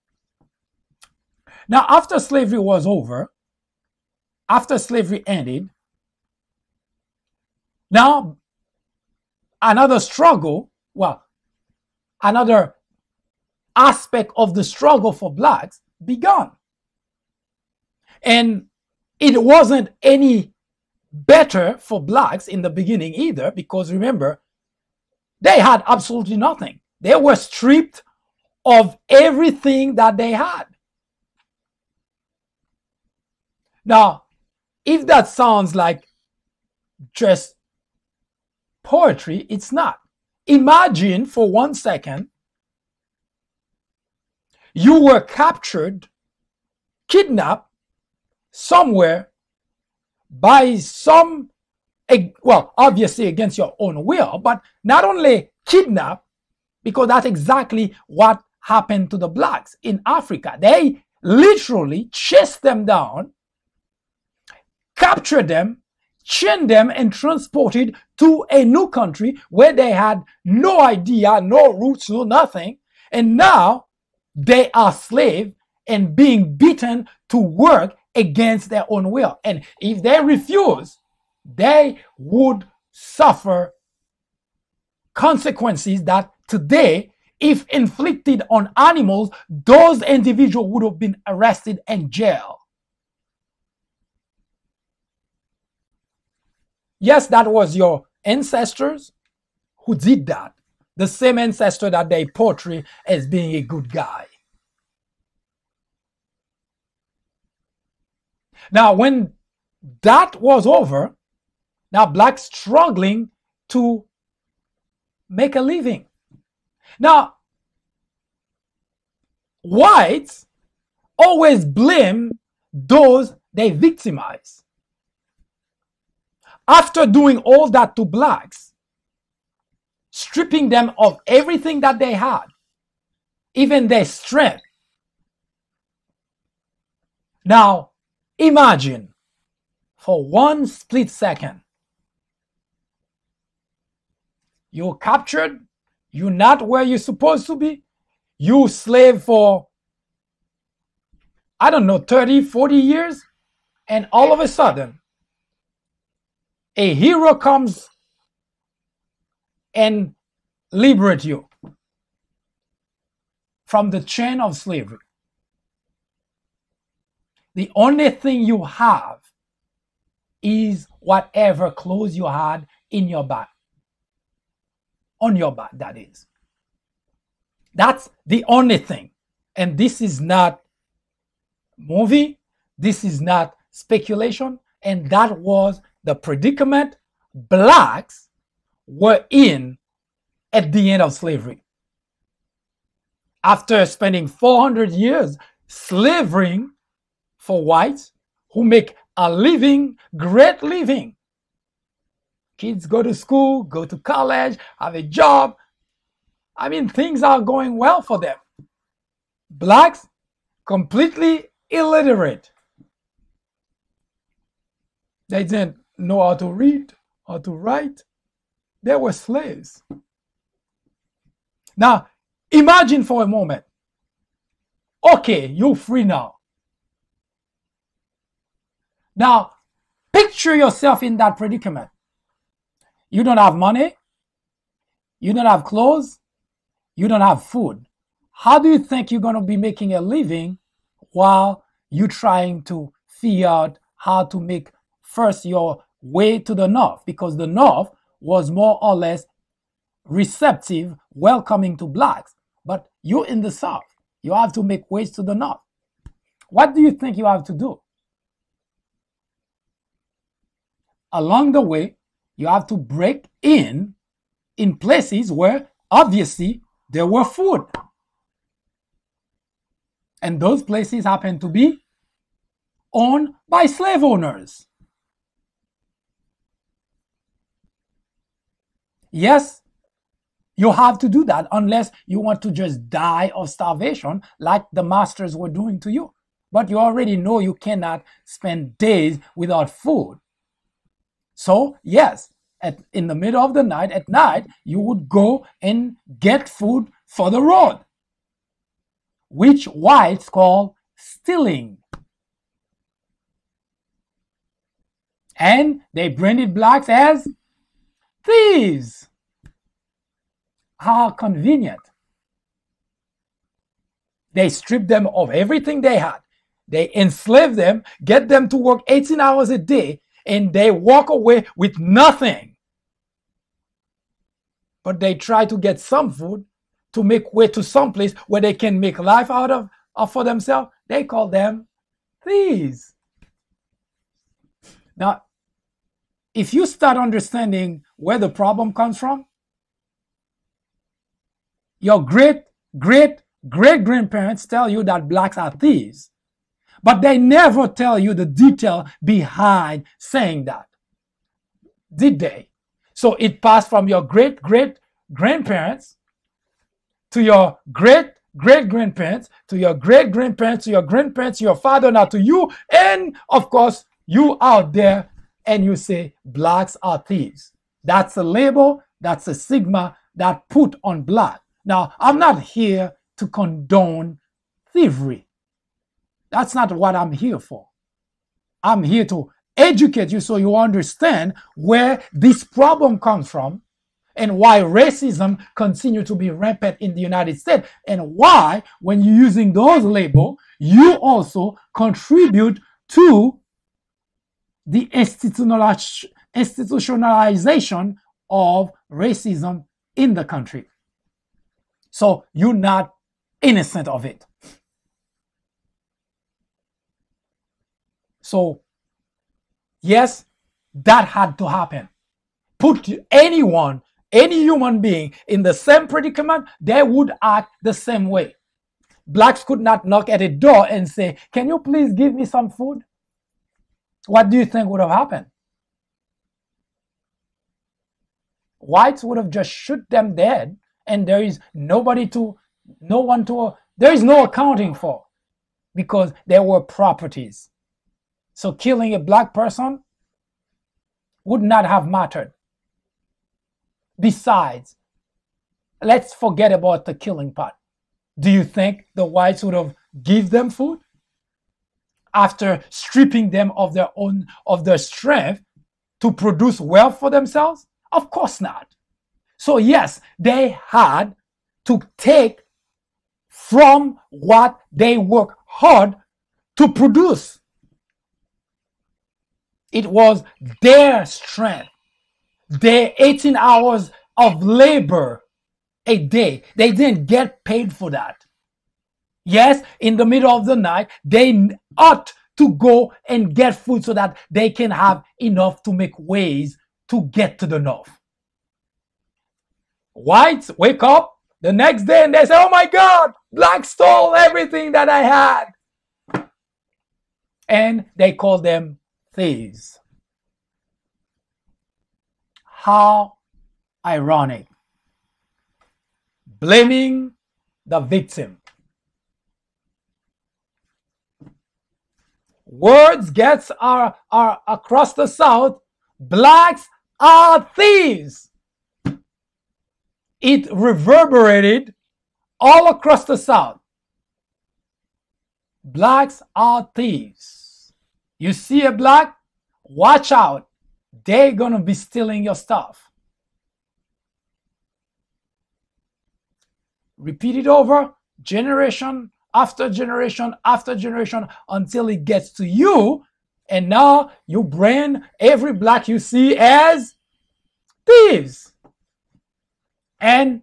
Now, after slavery was over, after slavery ended, now another struggle, another aspect of the struggle for blacks began. And it wasn't any better for blacks in the beginning either, because remember, they had absolutely nothing. They were stripped of everything that they had. Now, if that sounds like just poetry, it's not. Imagine for 1 second you were captured, kidnapped somewhere by some, obviously against your own will, but not only kidnapped, because that's exactly what happened to the blacks in Africa. They literally chased them down, captured them, chained them, and transported to a new country where they had no idea, no roots, no nothing. And now they are slaves and being beaten to work against their own will. And if they refuse, they would suffer consequences that today, if inflicted on animals, those individuals would have been arrested and jailed. Yes, that was your ancestors who did that. The same ancestor that they portray as being a good guy. Now, when that was over, now blacks struggling to make a living. Now, whites always blame those they victimize. After doing all that to blacks, stripping them of everything that they had, even their strength. Now, imagine for 1 split second, you're captured, you're not where you're supposed to be, you slave for, 30, 40 years, and all of a sudden, a hero comes and liberates you from the chain of slavery. The only thing you have is whatever clothes you had in your back. On your back, that is. That's the only thing. And this is not movie. This is not speculation. And that was the predicament blacks were in at the end of slavery. After spending 400 years slavering for whites who make a living, great living. Kids go to school, go to college, have a job. I mean, things are going well for them. Blacks, completely illiterate. They didn't know how to read or to write. They were slaves. Now, imagine for a moment. Okay, you're free now. Now, picture yourself in that predicament. You don't have money. You don't have clothes. You don't have food. How do you think you're going to be making a living while you're trying to figure out how to make first your way to the north? Because the north was more or less receptive, welcoming to blacks. But you're in the south. You have to make ways to the north. What do you think you have to do? Along the way, you have to break in places where obviously there were food. And those places happen to be owned by slave owners. Yes, you have to do that unless you want to just die of starvation like the masters were doing to you. But you already know you cannot spend days without food. So, yes, in the middle of the night, at night, you would go and get food for the road, which whites call stealing. And they branded blacks as thieves. How convenient. They stripped them of everything they had. They enslaved them, get them to work 18 hours a day, and they walk away with nothing. But they try to get some food to make way to some place where they can make life out of for themselves. They call them thieves. Now, if you start understanding where the problem comes from, your great-great-great-grandparents tell you that blacks are thieves, but they never tell you the detail behind saying that. Did they? So it passed from your great-great-grandparents to your great-great-grandparents to your great-grandparents to your grandparents to your father, now to you, and of course, you out there, and you say blacks are thieves. That's a label, that's a stigma that put on black. Now, I'm not here to condone thievery. That's not what I'm here for. I'm here to educate you so you understand where this problem comes from and why racism continues to be rampant in the United States, and why, when you're using those labels, you also contribute to the institutionalization of racism in the country. So you're not innocent of it. So, yes, that had to happen. Put anyone, any human being in the same predicament, they would act the same way. Blacks could not knock at a door and say, "Can you please give me some food?" What do you think would have happened? Whites would have just shoot them dead, and there is there is no accounting for, because they were properties. So killing a black person would not have mattered. Besides, let's forget about the killing part. Do you think the whites would have given them food after stripping them of their strength to produce wealth for themselves? Of course not. So yes, they had to take from what they work hard to produce. It was their strength, their 18 hours of labor a day. They didn't get paid for that. Yes, in the middle of the night, they ought to go and get food so that they can have enough to make ways to get to the north. Whites wake up the next day and they say, oh my God, blacks stole everything that I had. And they call them thieves. How ironic. Blaming the victim. Words gets are across the South. Blacks are thieves. It reverberated all across the South. Blacks are thieves. You see a black, watch out. They're gonna be stealing your stuff. Repeat it over, generation after generation after generation, until it gets to you, and now you brand every black you see as thieves. And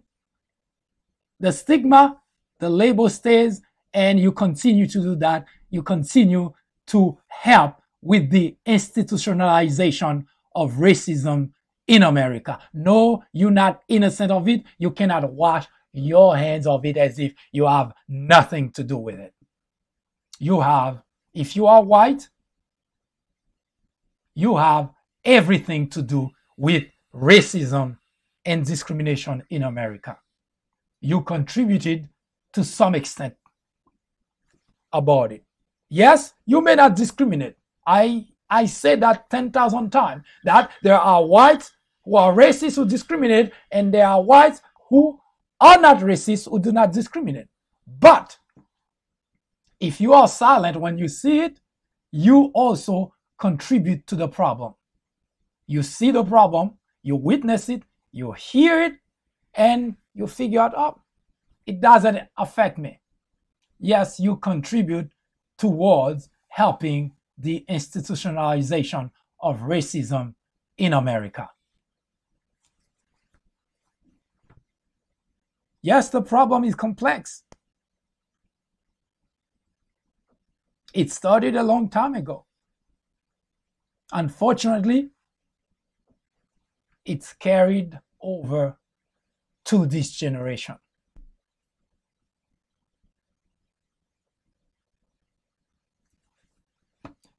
the stigma, the label stays, and you continue to do that. You continue to help with the institutionalization of racism in America. No, you're not innocent of it. You cannot wash your hands of it as if you have nothing to do with it. You have, if you are white, you have everything to do with racism and discrimination in America. You contributed to some extent about it. Yes, you may not discriminate. I say that 10,000 times, that there are whites who are racist who discriminate, and there are whites who are not racist who do not discriminate. But if you are silent when you see it, you also contribute to the problem. You see the problem, you witness it, you hear it, and you figure out, oh, it doesn't affect me. Yes, you contribute towards helping the institutionalization of racism in America. Yes, the problem is complex. It started a long time ago. Unfortunately, it's carried over to this generation.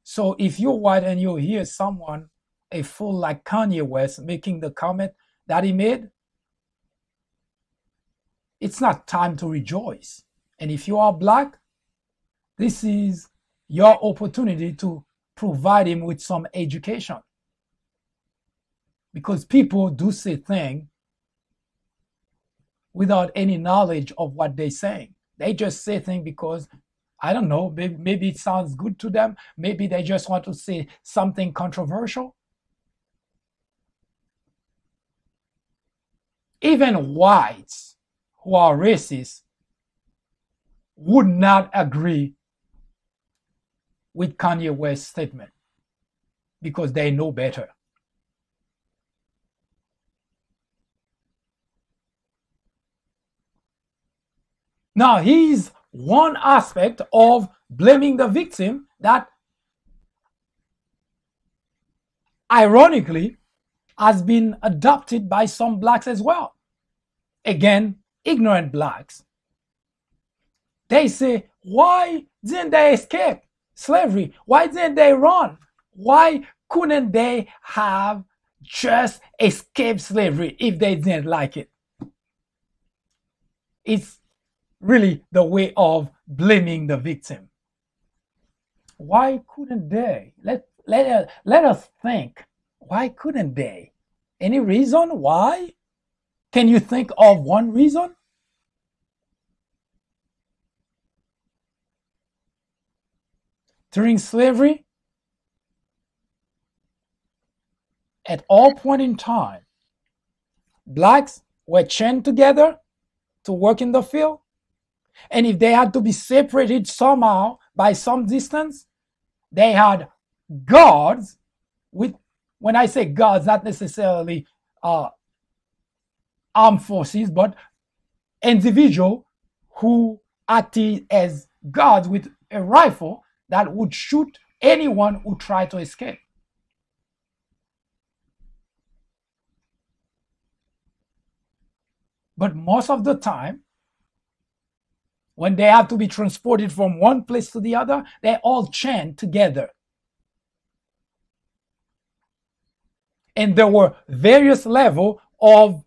So if you're white and you hear someone, a fool like Kanye West, making the comment that he made, it's not time to rejoice. And if you are black, this is your opportunity to provide him with some education. Because people do say things without any knowledge of what they're saying. They just say things because, I don't know, maybe it sounds good to them. Maybe they just want to say something controversial. Even whites who are racist would not agree with Kanye West's statement because they know better. Now, here's one aspect of blaming the victim that, ironically, has been adopted by some blacks as well. Again, ignorant blacks. They say, why didn't they escape slavery? Why didn't they run? Why couldn't they have just escaped slavery if they didn't like it? It's really the way of blaming the victim. Why couldn't they? Let us think. Why couldn't they? Any reason why? Can you think of one reason? During slavery, at all point in time, blacks were chained together to work in the field. And if they had to be separated somehow by some distance, they had guards with, when I say gods, not necessarily armed forces, but individual who acted as guards with a rifle that would shoot anyone who tried to escape. But most of the time, when they have to be transported from one place to the other, they all chant together. And there were various levels of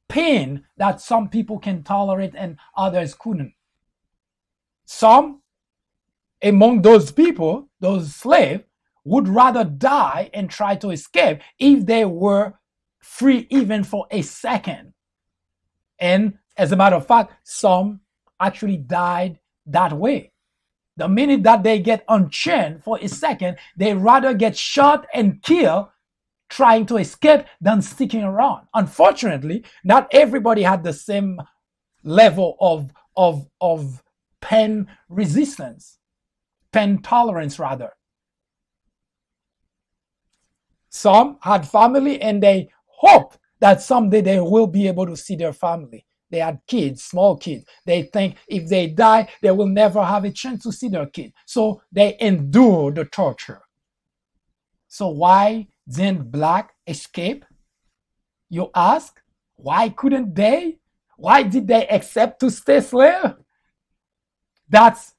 pain that some people can tolerate and others couldn't. Some among those people, those slaves, would rather die and try to escape if they were free even for a second. And as a matter of fact, some actually died that way. The minute that they get unchained for a second, they rather get shot and killed trying to escape than sticking around. Unfortunately, not everybody had the same level of pain resistance, pain tolerance rather. Some had family and they hoped that someday they will be able to see their family. They had kids, small kids. They think if they die, they will never have a chance to see their kid. So they endure the torture. So why didn't black escape? You ask, why couldn't they? Why did they accept to stay slave? That's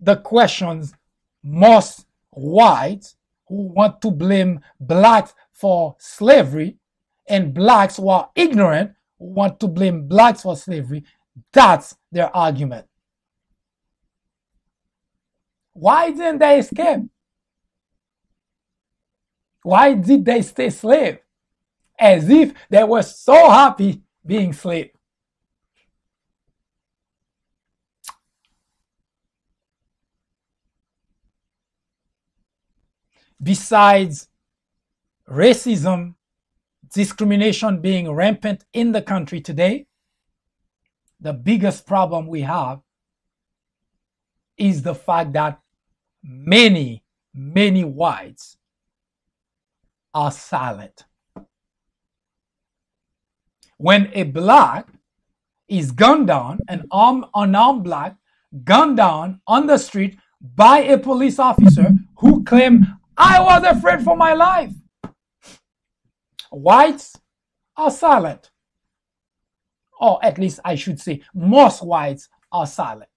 the questions most whites who want to blame blacks for slavery and blacks who are ignorant who want to blame blacks for slavery. That's their argument. Why didn't they escape? Why did they stay slave? As if they were so happy being slave. Besides racism, discrimination being rampant in the country today, the biggest problem we have is the fact that many whites are silent. When a black is gunned down, an unarmed black gunned down on the street by a police officer who claimed, "I was afraid for my life," whites are silent. Or at least I should say, most whites are silent.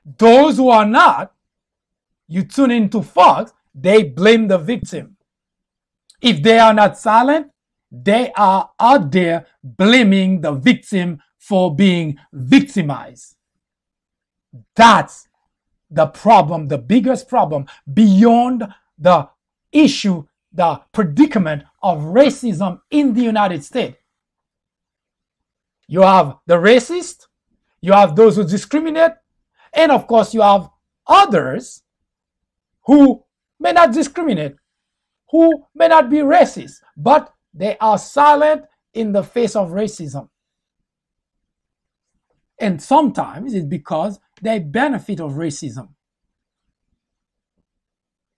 Those who are not, you tune into Fox, they blame the victim. If they are not silent, they are out there blaming the victim for being victimized. That's the problem, the biggest problem, beyond the issue, the predicament of racism in the United States. You have the racist, you have those who discriminate, and of course you have others who may not discriminate, who may not be racist, but they are silent in the face of racism. And sometimes it's because they benefit of racism.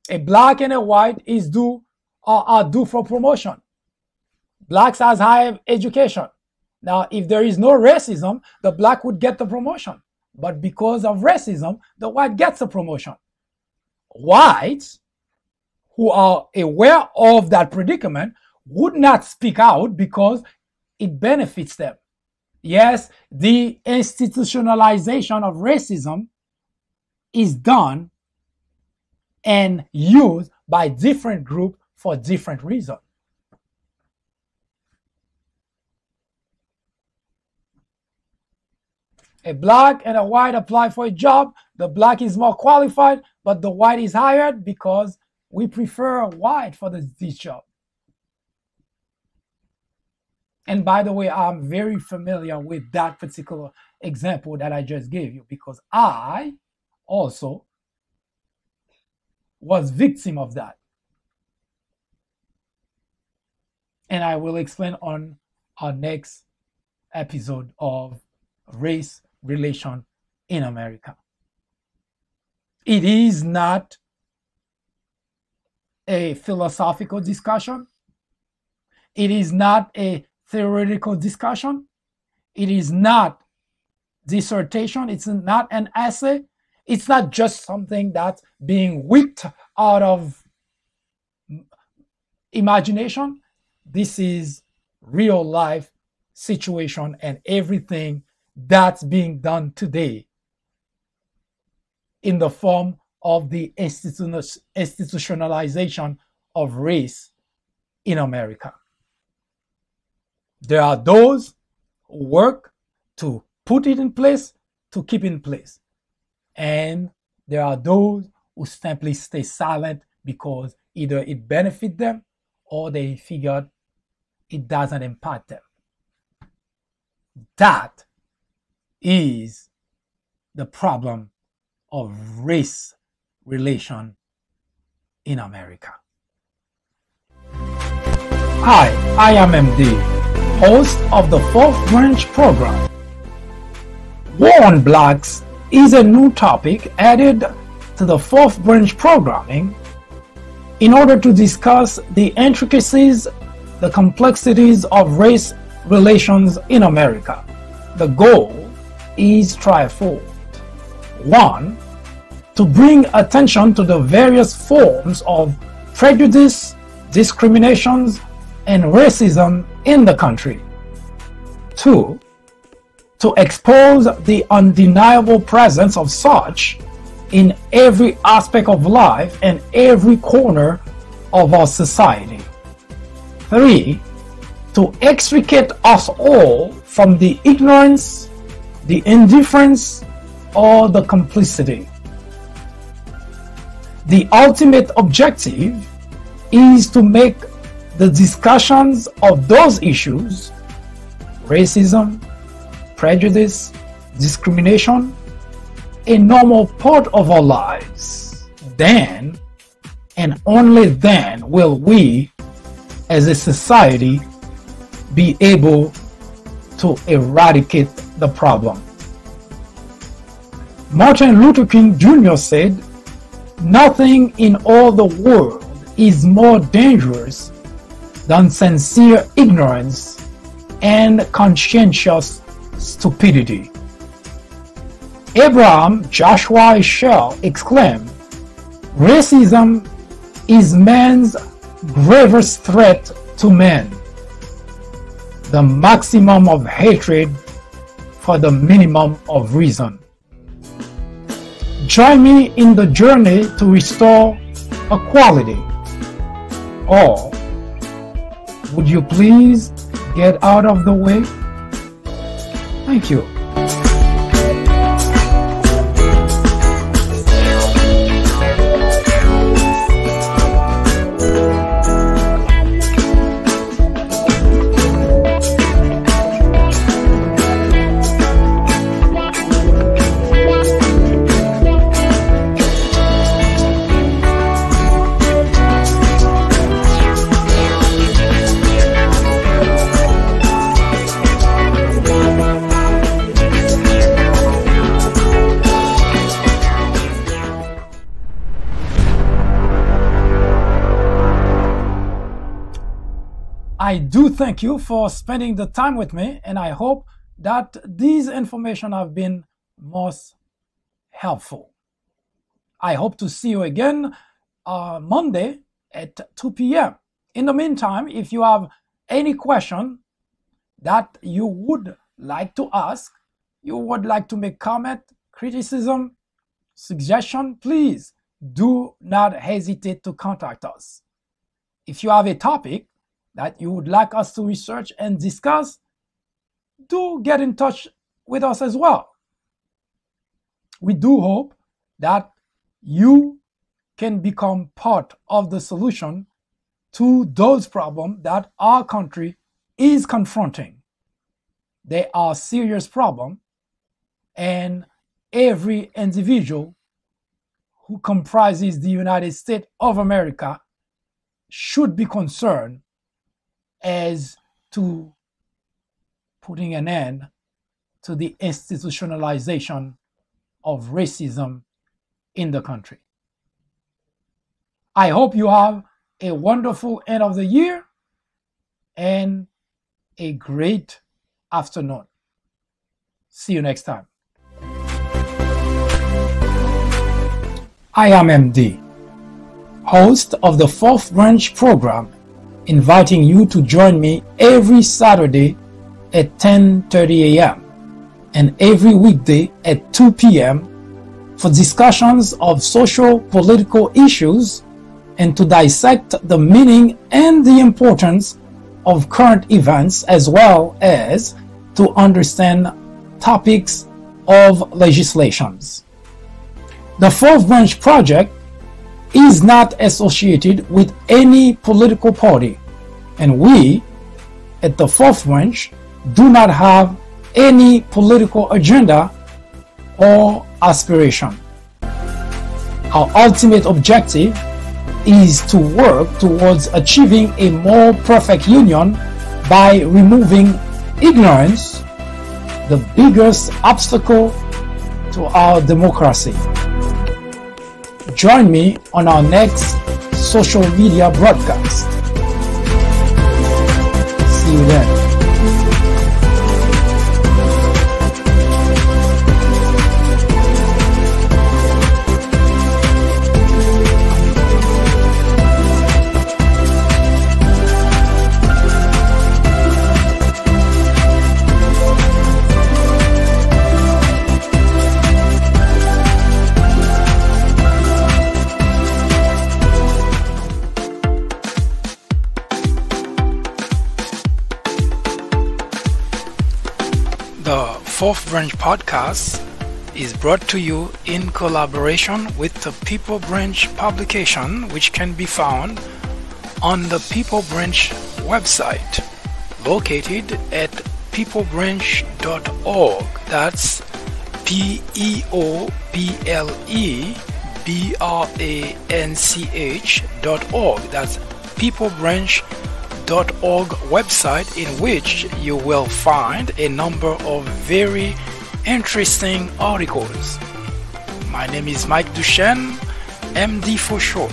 A black and a white are due for promotion. Blacks has higher education. Now, if there is no racism, the black would get the promotion. But because of racism, the white gets the promotion. Whites who are aware of that predicament would not speak out because it benefits them. Yes, the institutionalization of racism is done and used by different groups for different reasons. A black and a white apply for a job. The black is more qualified, but the white is hired because we prefer a white for this job. And by the way, I'm very familiar with that particular example that I just gave you because I also was victim of that. And I will explain on our next episode of race relation in America. It is not a philosophical discussion. It is not a theoretical discussion. It is not dissertation. It's not an essay. It's not just something that's being whipped out of imagination. This is real life situation and everything that's being done today in the form of the institutionalization of race in America. There are those who work to put it in place, to keep it in place. And there are those who simply stay silent because either it benefits them or they figured it doesn't impact them. That is the problem of race relation in America. Hi, I am MD, host of the Fourth Branch program. War on Blacks is a new topic added to the Fourth Branch programming in order to discuss the intricacies, the complexities of race relations in America. The goal is threefold. One, to bring attention to the various forms of prejudice, discriminations, and racism in the country. Two, to expose the undeniable presence of such in every aspect of life and every corner of our society. Three, to extricate us all from the ignorance, the indifference, or the complicity. The ultimate objective is to make the discussions of those issues, racism, prejudice, discrimination, a normal part of our lives. Then, and only then, will we, as a society, be able to eradicate the problem. Martin Luther King Jr. said, "Nothing in all the world is more dangerous than sincere ignorance and conscientious stupidity." Abraham Joshua Heschel exclaimed, "Racism is man's gravest threat to man, the maximum of hatred for the minimum of reason." Join me in the journey to restore equality. Or would you please get out of the way? Thank you. I do thank you for spending the time with me, and I hope that these information have been most helpful. I hope to see you again Monday at 2 p.m. In the meantime, if you have any question that you would like to ask, you would like to make comment, criticism, suggestion, please do not hesitate to contact us. If you have a topic that you would like us to research and discuss, do get in touch with us as well. We do hope that you can become part of the solution to those problems that our country is confronting. They are serious problems, and every individual who comprises the United States of America should be concerned as to putting an end to the institutionalization of racism in the country. I hope you have a wonderful end of the year and a great afternoon. See you next time. I am MD, host of the Fourth Branch program, inviting you to join me every Saturday at 10:30 a.m. and every weekday at 2 p.m. for discussions of social political issues and to dissect the meaning and the importance of current events, as well as to understand topics of legislations. The Fourth Branch Project is not associated with any political party, and we at the Fourth Branch do not have any political agenda or aspiration. Our ultimate objective is to work towards achieving a more perfect union by removing ignorance, the biggest obstacle to our democracy. Join me on our next social media broadcast. See you then. The Fourth Branch podcast is brought to you in collaboration with the People Branch publication, which can be found on the People Branch website, located at peoplebranch.org. That's peoplebranch.org. That's peoplebranch.org website, in which you will find a number of very interesting articles. My name is Mike Duchesne, MD for short.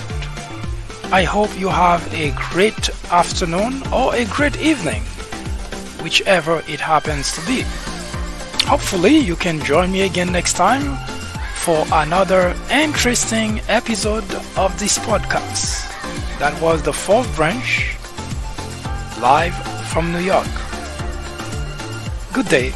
I hope you have a great afternoon or a great evening, whichever it happens to be. Hopefully you can join me again next time for another interesting episode of this podcast. That was the Fourth Branch, live from New York. Good day.